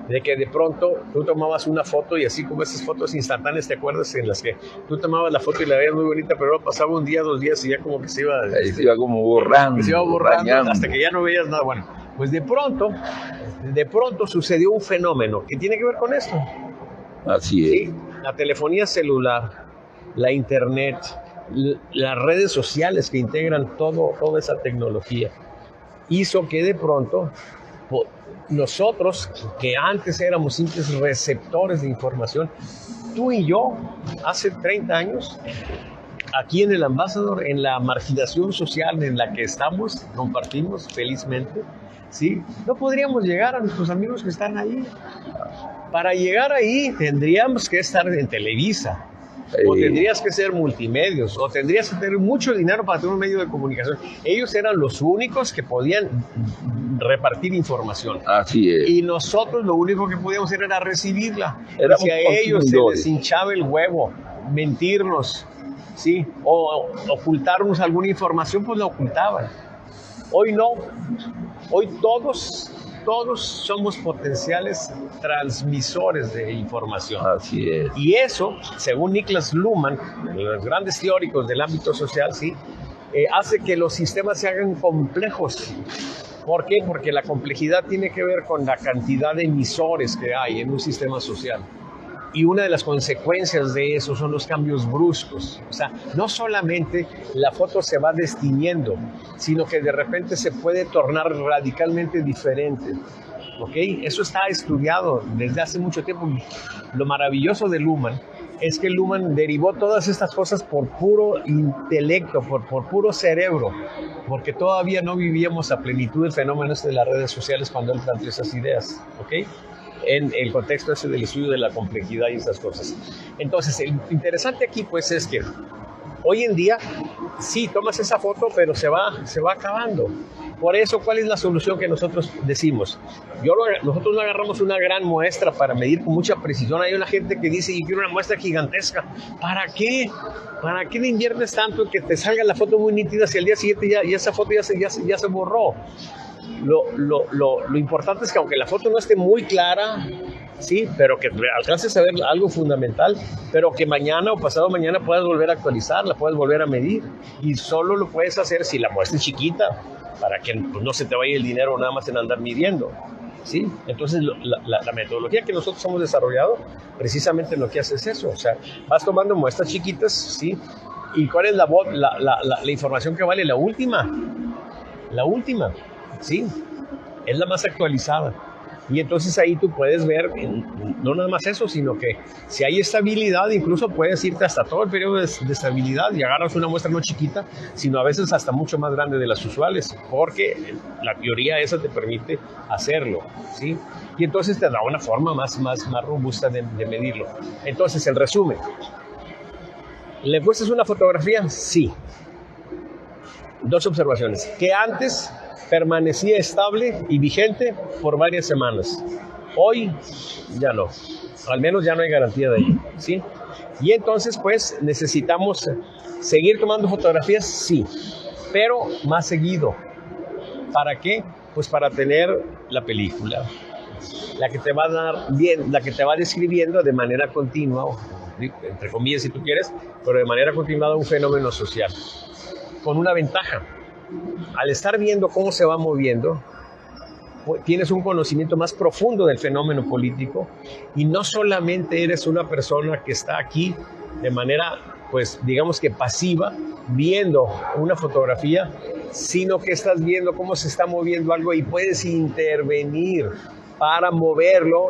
[SPEAKER 3] de que de pronto tú tomabas una foto y así como esas fotos instantáneas, ¿te acuerdas? En las que tú tomabas la foto y la veías muy bonita, pero luego pasaba un día, 2 días y ya como que se iba...
[SPEAKER 1] Se iba como borrando.
[SPEAKER 3] Se iba borrando hasta que ya no veías nada. Bueno, pues de pronto sucedió un fenómeno que tiene que ver con esto.
[SPEAKER 1] Así es.
[SPEAKER 3] Sí, la telefonía celular, la internet, las redes sociales que integran toda esa tecnología, hizo que de pronto nosotros, que antes éramos simples receptores de información, tú y yo, hace 30 años, aquí en el Ambassador, en la marginación social en la que estamos, compartimos felizmente, ¿sí? No podríamos llegar a nuestros amigos que están ahí. Para llegar ahí tendríamos que estar en Televisa, o tendrías que ser multimedios, o tendrías que tener mucho dinero para tener un medio de comunicación. Ellos eran los únicos que podían repartir información.
[SPEAKER 1] Así es.
[SPEAKER 3] Y nosotros lo único que podíamos hacer era recibirla.
[SPEAKER 1] Éramos
[SPEAKER 3] si a ellos se
[SPEAKER 1] consumidores.
[SPEAKER 3] les hinchaba el huevo, mentirnos, ¿sí? O ocultarnos alguna información, pues la ocultaban. Hoy no. Hoy todos somos potenciales transmisores de información.
[SPEAKER 1] Así es.
[SPEAKER 3] Y eso, según Niklas Luhmann, los grandes teóricos del ámbito social, ¿sí? Hace que los sistemas se hagan complejos. ¿Por qué? Porque la complejidad tiene que ver con la cantidad de emisores que hay en un sistema social. Y una de las consecuencias de eso son los cambios bruscos. O sea, no solamente la foto se va destiñendo, sino que de repente se puede tornar radicalmente diferente. ¿Ok? Eso está estudiado desde hace mucho tiempo. Lo maravilloso de Luhmann es que Luhmann derivó todas estas cosas por puro intelecto, por puro cerebro, porque todavía no vivíamos a plenitud el fenómeno de las redes sociales cuando él planteó esas ideas. ¿Ok? En el contexto ese del estudio de la complejidad y esas cosas. Entonces, lo interesante aquí pues es que hoy en día sí tomas esa foto, pero se va acabando. Por eso, ¿cuál es la solución que nosotros decimos? Nosotros no agarramos una gran muestra para medir con mucha precisión. Hay una gente que dice, yo quiero una muestra gigantesca. ¿Para qué? ¿Para qué le inviertes tanto en que te salga la foto muy nítida si al día siguiente ya esa foto ya se borró? Lo importante es que aunque la foto no esté muy clara, sí, pero que alcances a ver algo fundamental, pero que mañana o pasado mañana puedas volver a actualizarla, puedas volver a medir. Y solo lo puedes hacer si la muestra es chiquita, para que pues, no se te vaya el dinero nada más en andar midiendo. ¿Sí? Entonces la metodología que nosotros hemos desarrollado precisamente lo que hace es eso. O sea, vas tomando muestras chiquitas, ¿sí? ¿Y cuál es la información que vale? La última, ¿sí? Es la más actualizada. Y entonces ahí tú puedes ver, no nada más eso, sino que si hay estabilidad, incluso puedes irte hasta todo el periodo de estabilidad y agarras una muestra no chiquita, sino a veces hasta mucho más grande de las usuales, porque la teoría esa te permite hacerlo, ¿sí? Y entonces te da una forma más robusta de medirlo. Entonces, el resumen. ¿Le muestras una fotografía? Sí. 2 observaciones. Que antes permanecía estable y vigente por varias semanas. Hoy ya no. Al menos ya no hay garantía de ello, ¿sí? Y entonces, pues, necesitamos seguir tomando fotografías, sí, pero más seguido. ¿Para qué? Pues para tener la película, la que te va a dar bien, la que te va describiendo de manera continua entre comillas si tú quieres, pero de manera continuada un fenómeno social, con una ventaja. Al estar viendo cómo se va moviendo, tienes un conocimiento más profundo del fenómeno político y no solamente eres una persona que está aquí de manera, pues digamos que pasiva, viendo una fotografía, sino que estás viendo cómo se está moviendo algo y puedes intervenir para moverlo.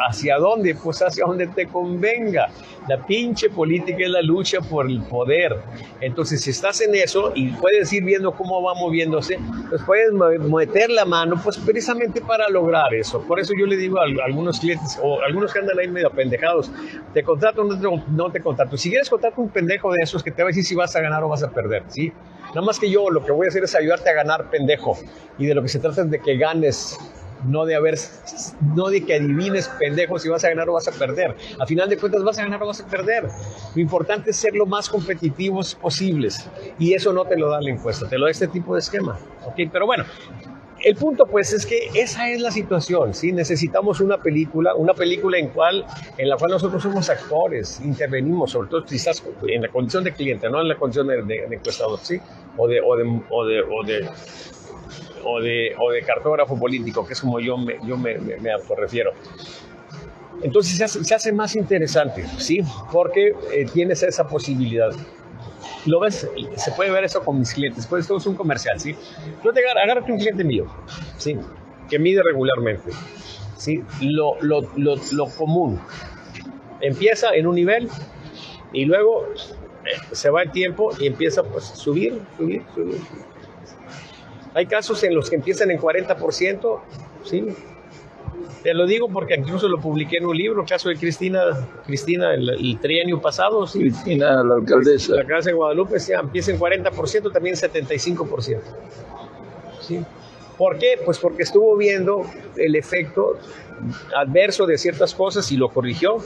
[SPEAKER 3] ¿Hacia dónde? Pues hacia donde te convenga. La pinche política es la lucha por el poder. Entonces, si estás en eso y puedes ir viendo cómo va moviéndose, pues puedes meter la mano, pues precisamente para lograr eso. Por eso yo le digo a algunos clientes, o algunos que andan ahí medio apendejados, ¿te contrato o no te contrato? Si quieres contratar un pendejo de esos que te va a decir si vas a ganar o vas a perder, ¿sí? Nada más que yo lo que voy a hacer es ayudarte a ganar, pendejo. Y de lo que se trata es de que ganes, no de que adivines, pendejo, si vas a ganar o vas a perder. A final de cuentas vas a ganar o vas a perder. Lo importante es ser lo más competitivos posibles. Y eso no te lo da la encuesta, te lo da este tipo de esquema. ¿Okay? Pero bueno, el punto pues es que esa es la situación, ¿sí? Necesitamos una película en la cual nosotros somos actores, intervenimos, sobre todo si estás en la condición de cliente, no en la condición de encuestador, ¿sí? O de cartógrafo político, que es como yo me autorrefiero. Entonces se hace más interesante, ¿sí? Porque tienes esa posibilidad. ¿Lo ves? Se puede ver eso con mis clientes. Pues esto es un comercial, ¿sí? Yo agárrate un cliente mío, ¿sí? Que mide regularmente, ¿sí? Lo común. Empieza en un nivel y luego se va el tiempo y empieza pues, subir. Hay casos en los que empiezan en 40%, ¿sí? Te lo digo porque incluso lo publiqué en un libro, el caso de Cristina el trienio pasado, ¿sí?
[SPEAKER 1] Cristina, la alcaldesa.
[SPEAKER 3] La alcaldesa de Guadalupe, sí, empieza en 40%, también 75%. ¿Sí? ¿Por qué? Pues porque estuvo viendo el efecto adverso de ciertas cosas y lo corrigió,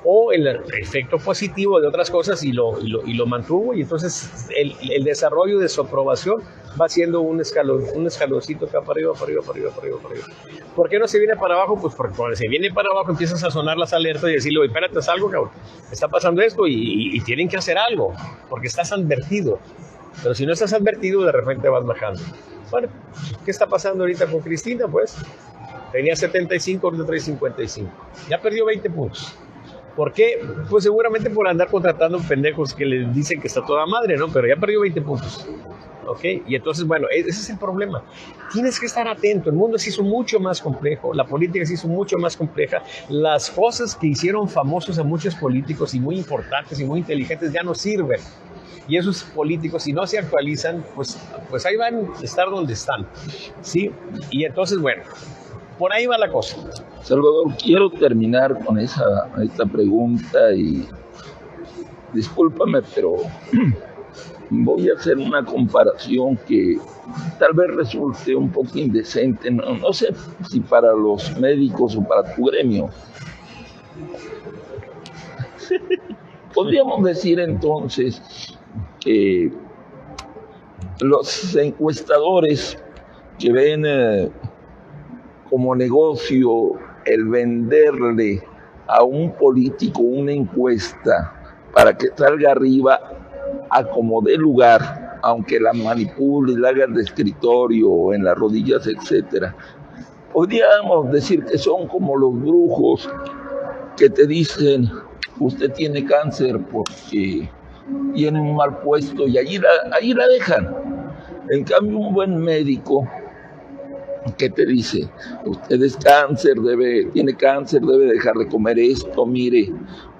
[SPEAKER 3] o el efecto positivo de otras cosas y lo mantuvo, y entonces el desarrollo de su aprobación va siendo un escaloncito acá para arriba. ¿Por qué no se viene para abajo? Pues porque cuando se viene para abajo empiezas a sonar las alertas y decirle, oye, espérate, haz algo, cabrón, está pasando esto y tienen que hacer algo, porque estás advertido. Pero si no estás advertido, de repente vas bajando. Bueno, ¿qué está pasando ahorita con Cristina? Pues tenía 75, ahorita trae 55. Ya perdió 20 puntos. ¿Por qué? Pues seguramente por andar contratando pendejos que le dicen que está toda madre, ¿no? Pero ya perdió 20 puntos. ¿Ok? Y entonces, bueno, ese es el problema. Tienes que estar atento. El mundo se hizo mucho más complejo. La política se hizo mucho más compleja. Las cosas que hicieron famosos a muchos políticos y muy importantes y muy inteligentes ya no sirven. Y esos políticos, si no se actualizan, pues ahí van a estar donde están, ¿sí? Y entonces, bueno, por ahí va la cosa.
[SPEAKER 1] Salvador, quiero terminar con esta pregunta y discúlpame, pero voy a hacer una comparación que tal vez resulte un poco indecente, no sé si para los médicos o para tu gremio. Podríamos decir entonces que los encuestadores que ven como negocio el venderle a un político una encuesta para que salga arriba a como dé lugar, aunque la manipule, la haga de escritorio, en las rodillas, etcétera, podríamos decir que son como los brujos que te dicen, usted tiene cáncer porque tiene un mal puesto, y ahí la dejan. En cambio, un buen médico que te dice, usted es tiene cáncer, debe dejar de comer esto, mire,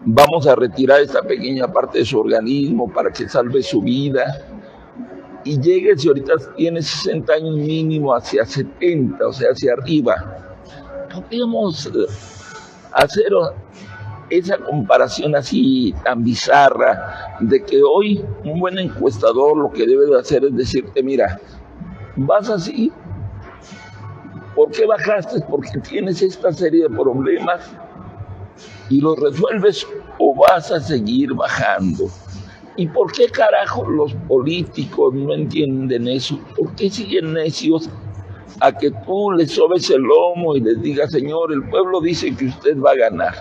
[SPEAKER 1] vamos a retirar esta pequeña parte de su organismo para que salve su vida, y llegue, si ahorita tiene 60 años mínimo, hacia 70, o sea, hacia arriba. Podríamos hacer esa comparación así tan bizarra de que hoy un buen encuestador lo que debe de hacer es decirte, mira, vas así, ¿por qué bajaste? Porque tienes esta serie de problemas y los resuelves, o vas a seguir bajando. ¿Y por qué carajo los políticos no entienden eso? ¿Por qué siguen necios a que tú les sobes el lomo y les digas, señor, el pueblo dice que usted va a ganar?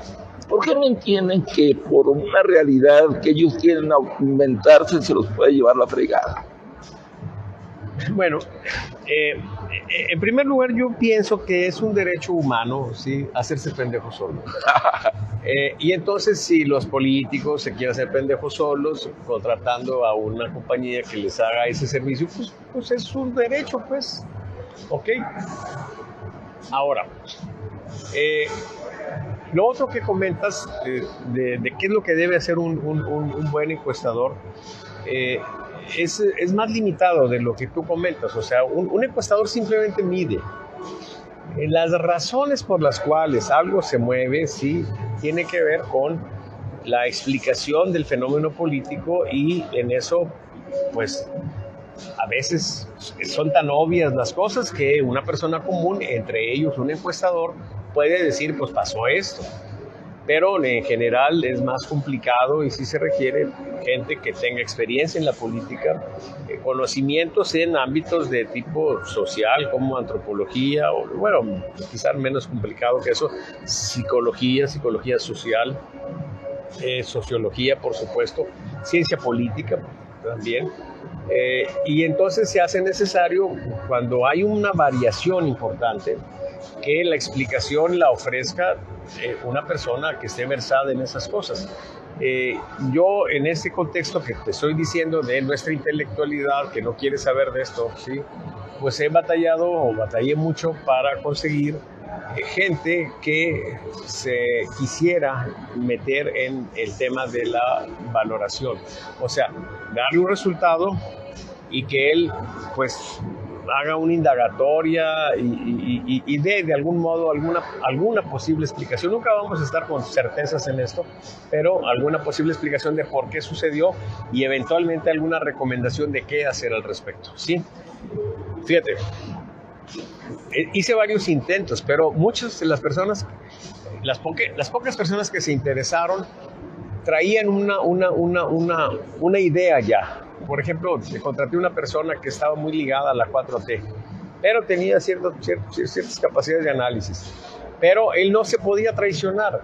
[SPEAKER 1] ¿Por qué no entienden que por una realidad que ellos quieren inventarse se los puede llevar la fregada?
[SPEAKER 3] Bueno, en primer lugar yo pienso que es un derecho humano, ¿sí?, hacerse pendejos solos. Y entonces si los políticos se quieren hacer pendejos solos contratando a una compañía que les haga ese servicio, pues es un derecho, pues, ¿ok? Ahora, lo otro que comentas de qué es lo que debe hacer un buen encuestador, es más limitado de lo que tú comentas. O sea, un encuestador simplemente mide. Las razones por las cuales algo se mueve, sí, tiene que ver con la explicación del fenómeno político, y en eso, pues, a veces son tan obvias las cosas que una persona común, entre ellos un encuestador, puede decir, pues pasó esto. Pero en general es más complicado y sí se requiere gente que tenga experiencia en la política, conocimientos en ámbitos de tipo social como antropología, o bueno, quizás menos complicado que eso, psicología social, sociología, por supuesto, ciencia política también. Y entonces se hace necesario, cuando hay una variación importante, que la explicación la ofrezca una persona que esté versada en esas cosas. Yo, en este contexto que te estoy diciendo de nuestra intelectualidad, que no quiere saber de esto, ¿sí?, pues batallé mucho para conseguir gente que se quisiera meter en el tema de la valoración. O sea, darle un resultado y que él, pues, haga una indagatoria y dé de algún modo alguna posible explicación. Nunca vamos a estar con certezas en esto, pero alguna posible explicación de por qué sucedió y eventualmente alguna recomendación de qué hacer al respecto, ¿sí? Fíjate, hice varios intentos, pero muchas de las personas, las pocas personas que se interesaron, traían una idea ya. Por ejemplo, contraté una persona que estaba muy ligada a la 4T, pero tenía ciertas capacidades de análisis. Pero él no se podía traicionar.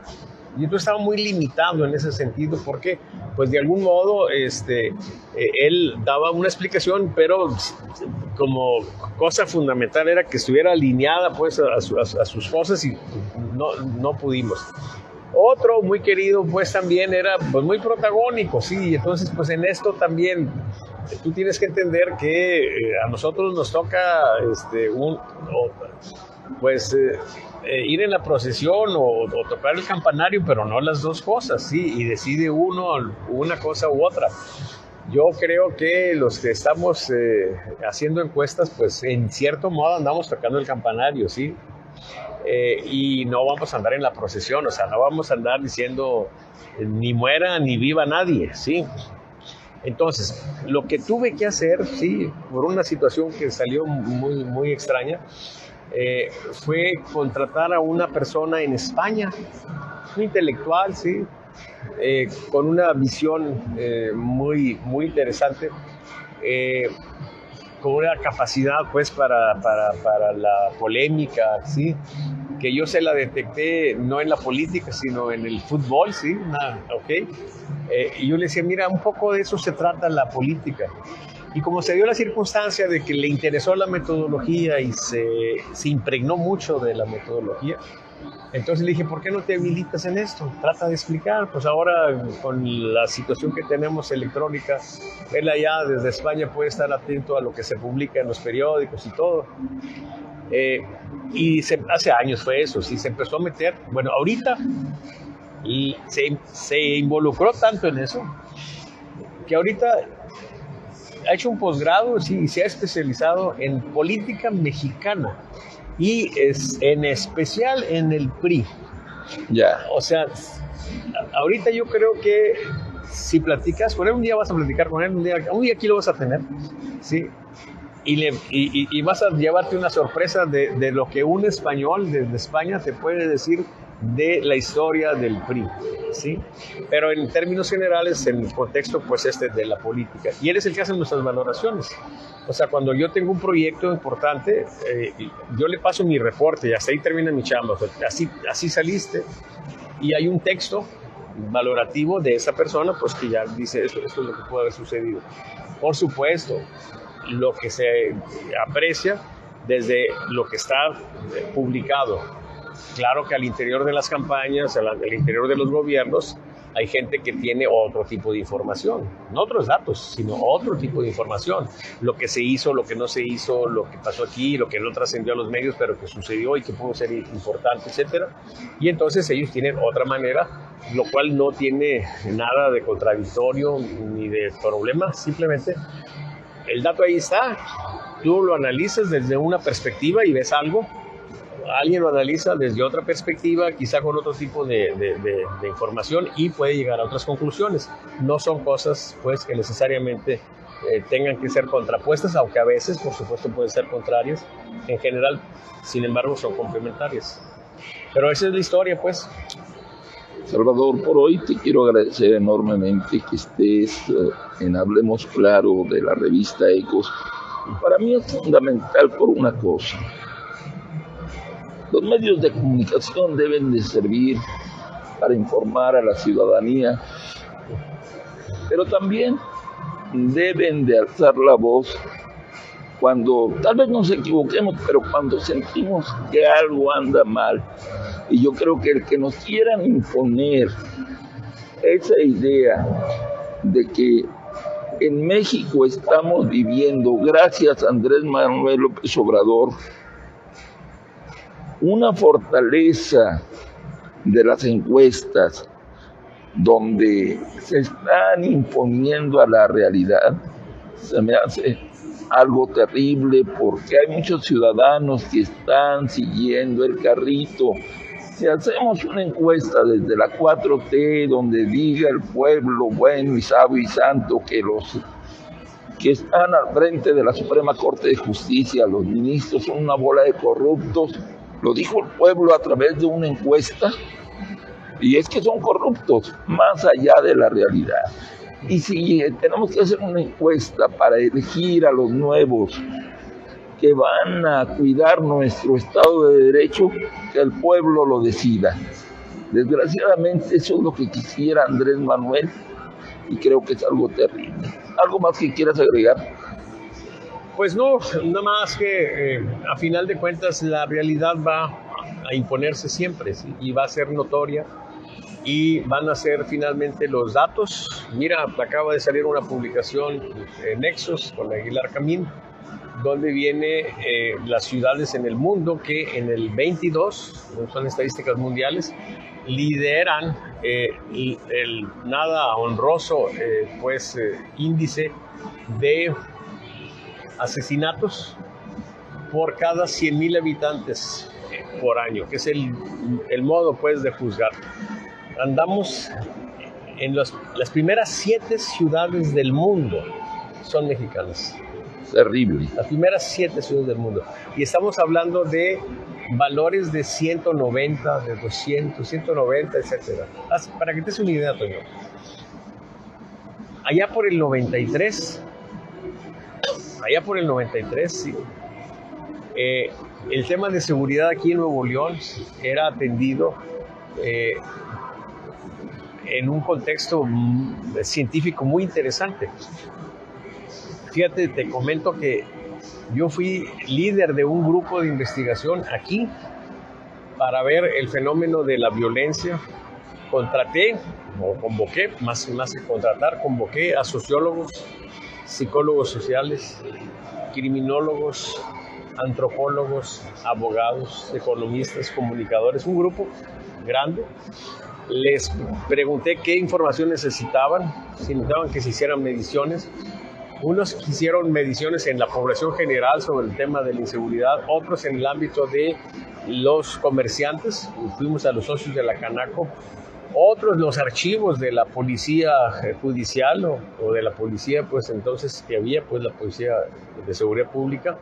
[SPEAKER 3] Y entonces estaba muy limitado en ese sentido, porque pues de algún modo él daba una explicación, pero como cosa fundamental era que estuviera alineada pues a sus cosas, y no pudimos. Otro muy querido pues también era pues muy protagónico, sí, entonces pues en esto también tú tienes que entender que a nosotros nos toca ir en la procesión o tocar el campanario, pero no las dos cosas, sí, y decide uno una cosa u otra. Yo creo que los que estamos haciendo encuestas, pues en cierto modo andamos tocando el campanario, sí. Y no vamos a andar en la procesión, o sea, no vamos a andar diciendo ni muera ni viva nadie, ¿sí? Entonces, lo que tuve que hacer, sí, por una situación que salió muy, muy extraña, fue contratar a una persona en España, un intelectual, sí, con una visión muy, muy interesante, con una capacidad pues para la polémica, ¿sí?, que yo se la detecté no en la política, sino en el fútbol, ¿sí? Y yo le decía, mira, un poco de eso se trata la política. Y como se dio la circunstancia de que le interesó la metodología y se impregnó mucho de la metodología, entonces le dije, ¿por qué no te habilitas en esto? Trata de explicar. Pues ahora, con la situación que tenemos electrónica, él allá desde España puede estar atento a lo que se publica en los periódicos y todo. Y hace años fue eso, sí, se empezó a meter. Bueno, ahorita y se involucró tanto en eso que ahorita ha hecho un posgrado, sí, y se ha especializado en política mexicana, y es en especial en el PRI.
[SPEAKER 1] Ya.
[SPEAKER 3] O sea, ahorita yo creo que si platicas con él, un día vas a platicar con él, un día aquí lo vas a tener, ¿sí? Y vas a llevarte una sorpresa de lo que un español desde España te puede decir de la historia del PRI, ¿sí? Pero en términos generales, en el contexto pues de la política. Y él es el que hace nuestras valoraciones. O sea, cuando yo tengo un proyecto importante, yo le paso mi reporte y hasta ahí termina mi chamba. O sea, así saliste. y hay un texto valorativo de esa persona, pues que ya dice esto es lo que puede haber sucedido. Por supuesto, lo que se aprecia desde lo que está publicado. Claro que al interior de las campañas, al interior de los gobiernos, hay gente que tiene otro tipo de información, no otros datos, sino otro tipo de información. Lo que se hizo, lo que no se hizo, lo que pasó aquí, lo que no trascendió a los medios, pero que sucedió y que pudo ser importante, etc. Y entonces ellos tienen otra manera, lo cual no tiene nada de contradictorio ni de problema, simplemente el dato ahí está, tú lo analizas desde una perspectiva y ves algo, alguien lo analiza desde otra perspectiva, quizá con otro tipo de información y puede llegar a otras conclusiones. No son cosas pues que necesariamente tengan que ser contrapuestas, aunque a veces, por supuesto, pueden ser contrarias. En general, sin embargo, son complementarias. Pero esa es la historia, pues.
[SPEAKER 1] Salvador, por hoy te quiero agradecer enormemente que estés en Hablemos Claro de la revista Ecos. Para mí es fundamental por una cosa. Los medios de comunicación deben de servir para informar a la ciudadanía, pero también deben de alzar la voz cuando, tal vez nos equivoquemos, pero cuando sentimos que algo anda mal. Y yo creo que el que nos quieran imponer esa idea de que en México estamos viviendo, gracias a Andrés Manuel López Obrador, una fortaleza de las encuestas donde se están imponiendo a la realidad, se me hace algo terrible porque hay muchos ciudadanos que están siguiendo el carrito. Si hacemos una encuesta desde la 4T donde diga el pueblo bueno y sabio y santo que los que están al frente de la Suprema Corte de Justicia, los ministros son una bola de corruptos, lo dijo el pueblo a través de una encuesta, y es que son corruptos, más allá de la realidad. Y si tenemos que hacer una encuesta para elegir a los nuevos que van a cuidar nuestro Estado de Derecho, que el pueblo lo decida. Desgraciadamente eso es lo que quisiera Andrés Manuel, y creo que es algo terrible. ¿Algo más que quieras agregar?
[SPEAKER 3] Pues no, nada más que a final de cuentas la realidad va a imponerse siempre, ¿sí? Y va a ser notoria y van a ser finalmente los datos. Mira, acaba de salir una publicación en Nexos con Aguilar Camín, donde viene las ciudades en el mundo que en el 22, son estadísticas mundiales, lideran el nada honroso índice de asesinatos por cada 100,000 habitantes por año, que es el modo pues de juzgar. Andamos en las primeras 7 ciudades del mundo son mexicanas.
[SPEAKER 1] Terrible.
[SPEAKER 3] Las primeras 7 ciudades del mundo. Y estamos hablando de valores de 190, de 200, 190, etc. Para que te des una idea, Toño. Allá por el 93, sí, el tema de seguridad aquí en Nuevo León era atendido en un contexto científico muy interesante. Fíjate, te comento que yo fui líder de un grupo de investigación aquí para ver el fenómeno de la violencia. Convoqué a sociólogos, psicólogos sociales, criminólogos, antropólogos, abogados, economistas, comunicadores, un grupo grande. Les pregunté qué información necesitaban, si necesitaban que se hicieran mediciones. Unos hicieron mediciones en la población general sobre el tema de la inseguridad, otros en el ámbito de los comerciantes, fuimos a los socios de la Canaco, otros los archivos de la policía judicial o de la policía, pues entonces que había, pues la policía de seguridad pública.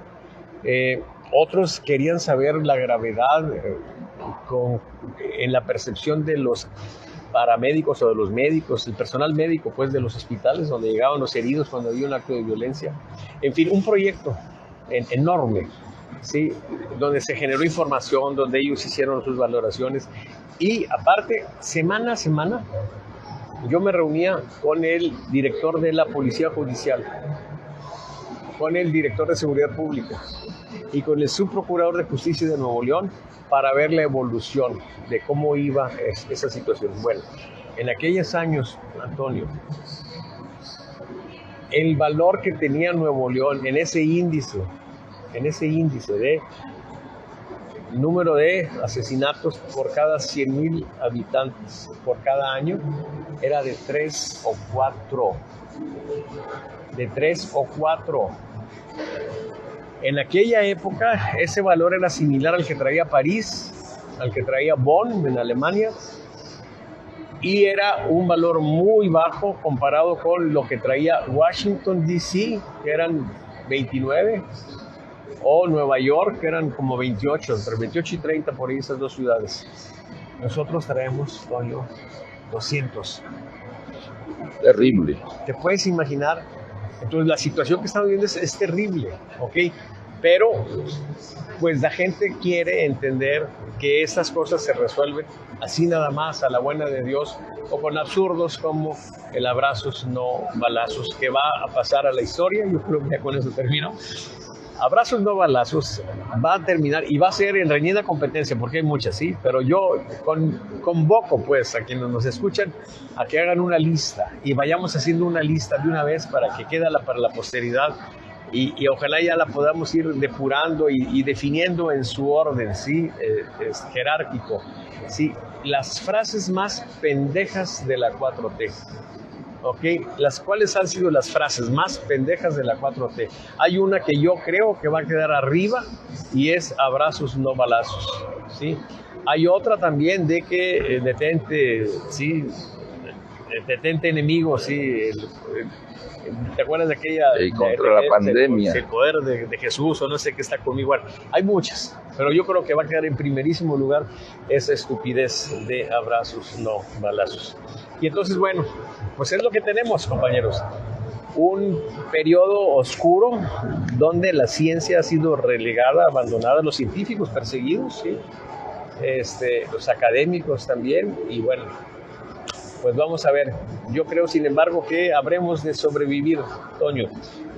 [SPEAKER 3] Otros querían saber la gravedad en la percepción de los paramédicos o de los médicos, el personal médico pues de los hospitales donde llegaban los heridos cuando había un acto de violencia. En fin, un proyecto enorme. ¿sí? Donde se generó información, donde ellos hicieron sus valoraciones. Y aparte, semana a semana, yo me reunía con el director de la Policía Judicial, con el director de Seguridad Pública y con el subprocurador de Justicia de Nuevo León para ver la evolución de cómo iba esa situación. Bueno, en aquellos años, Antonio, el valor que tenía Nuevo León en ese índice de número de asesinatos por cada 100,000 habitantes por cada año era de 3 o 4. De 3 o 4. En aquella época ese valor era similar al que traía París, al que traía Bonn en Alemania, y era un valor muy bajo comparado con lo que traía Washington, D.C., que eran 29, o Nueva York, que eran como 28, entre 28 y 30 por ahí esas dos ciudades. Nosotros traemos, Toño, 200.
[SPEAKER 1] Terrible.
[SPEAKER 3] ¿Te puedes imaginar? Entonces la situación que estamos viviendo es terrible, ¿ok? Pero pues la gente quiere entender que estas cosas se resuelven así nada más, a la buena de Dios, o con absurdos como el abrazos no balazos, que va a pasar a la historia. Yo creo que ya con eso termino. Abrazos no balazos va a terminar y va a ser en reñida competencia, porque hay muchas, sí, pero yo convoco pues a quienes nos escuchan a que hagan una lista y vayamos haciendo una lista de una vez para que quede para la posteridad y ojalá ya la podamos ir depurando y definiendo en su orden, ¿sí? Jerárquico, ¿sí? Las frases más pendejas de la 4T. ¿Ok? Las cuales han sido las frases más pendejas de la 4T. Hay una que yo creo que va a quedar arriba y es abrazos no balazos, ¿sí? Hay otra también de que detente, ¿sí? Detente enemigo, ¿sí? ¿Te acuerdas de aquella?
[SPEAKER 1] Contra la pandemia.
[SPEAKER 3] El poder de Jesús o no sé qué está conmigo. Bueno, hay muchas, pero yo creo que va a quedar en primerísimo lugar esa estupidez de abrazos no balazos. Y entonces, bueno, pues es lo que tenemos, compañeros. Un periodo oscuro donde la ciencia ha sido relegada, abandonada, los científicos perseguidos, ¿sí? Los académicos también, y bueno, pues vamos a ver. Yo creo, sin embargo, que habremos de sobrevivir, Toño,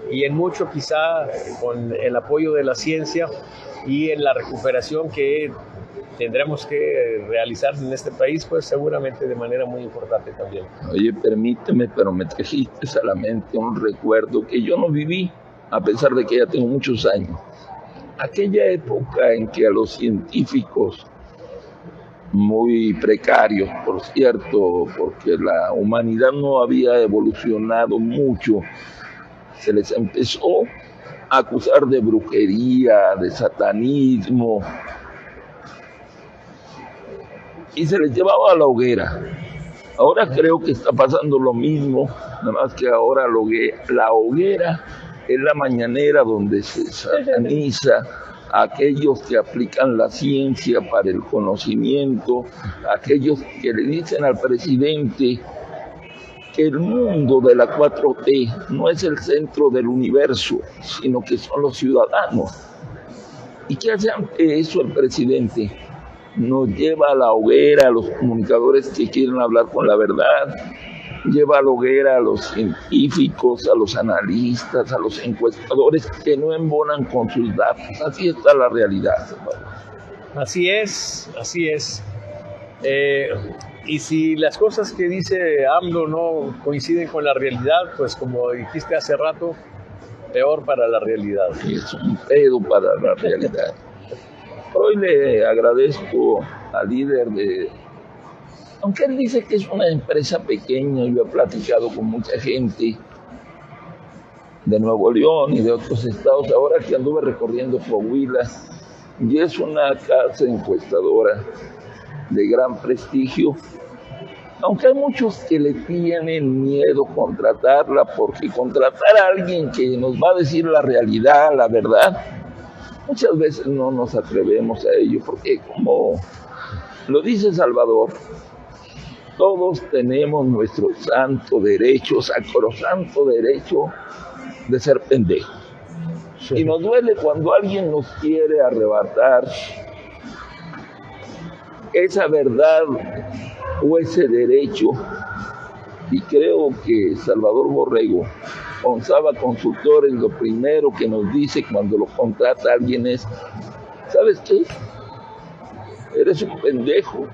[SPEAKER 3] y en mucho quizá con el apoyo de la ciencia y en la recuperación que tendremos que realizar en este país, pues seguramente de manera muy importante también.
[SPEAKER 1] Oye, permíteme, pero me trajiste a la mente un recuerdo que yo no viví, a pesar de que ya tengo muchos años. Aquella época en que a los científicos, muy precarios, por cierto, porque la humanidad no había evolucionado mucho, se les empezó a acusar de brujería, de satanismo, y se les llevaba a la hoguera. Ahora creo que está pasando lo mismo, nada más que ahora la hoguera es la mañanera donde se sataniza a aquellos que aplican la ciencia para el conocimiento, a aquellos que le dicen al presidente que el mundo de la 4T no es el centro del universo, sino que son los ciudadanos. ¿Y qué hace ante eso el presidente? Nos lleva a la hoguera a los comunicadores que quieren hablar con la verdad, lleva a la hoguera a los científicos, a los analistas, a los encuestadores que no embonan con sus datos. Así está la realidad.
[SPEAKER 3] Así es, así es. Y si las cosas que dice AMLO no coinciden con la realidad, pues como dijiste hace rato, peor para la realidad.
[SPEAKER 1] Es un pedo para la realidad. Hoy le agradezco al líder aunque él dice que es una empresa pequeña, yo he platicado con mucha gente de Nuevo León y de otros estados, ahora que anduve recorriendo Coahuila, y es una casa encuestadora de gran prestigio, aunque hay muchos que le tienen miedo contratarla, porque contratar a alguien que nos va a decir la realidad, la verdad, muchas veces no nos atrevemos a ello, porque como lo dice Salvador, todos tenemos nuestro santo derecho, sacrosanto derecho de ser pendejos.
[SPEAKER 3] Sí.
[SPEAKER 1] Y nos duele cuando alguien nos quiere arrebatar esa verdad o ese derecho. Y creo que Salvador Borrego, Onsaba Consultores, lo primero que nos dice cuando lo contrata alguien es: ¿sabes qué? Eres un pendejo,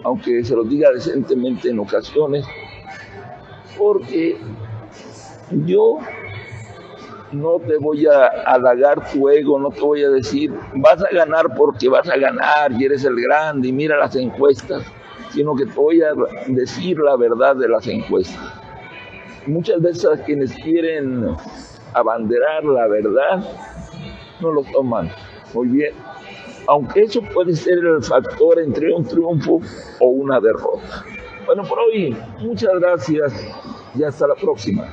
[SPEAKER 1] aunque se lo diga decentemente en ocasiones, porque yo no te voy a halagar tu ego, no te voy a decir vas a ganar porque vas a ganar y eres el grande y mira las encuestas, sino que te voy a decir la verdad de las encuestas. Muchas veces a quienes quieren abanderar la verdad no lo toman muy bien, aunque eso puede ser el factor entre un triunfo o una derrota. Bueno, por hoy, muchas gracias y hasta la próxima.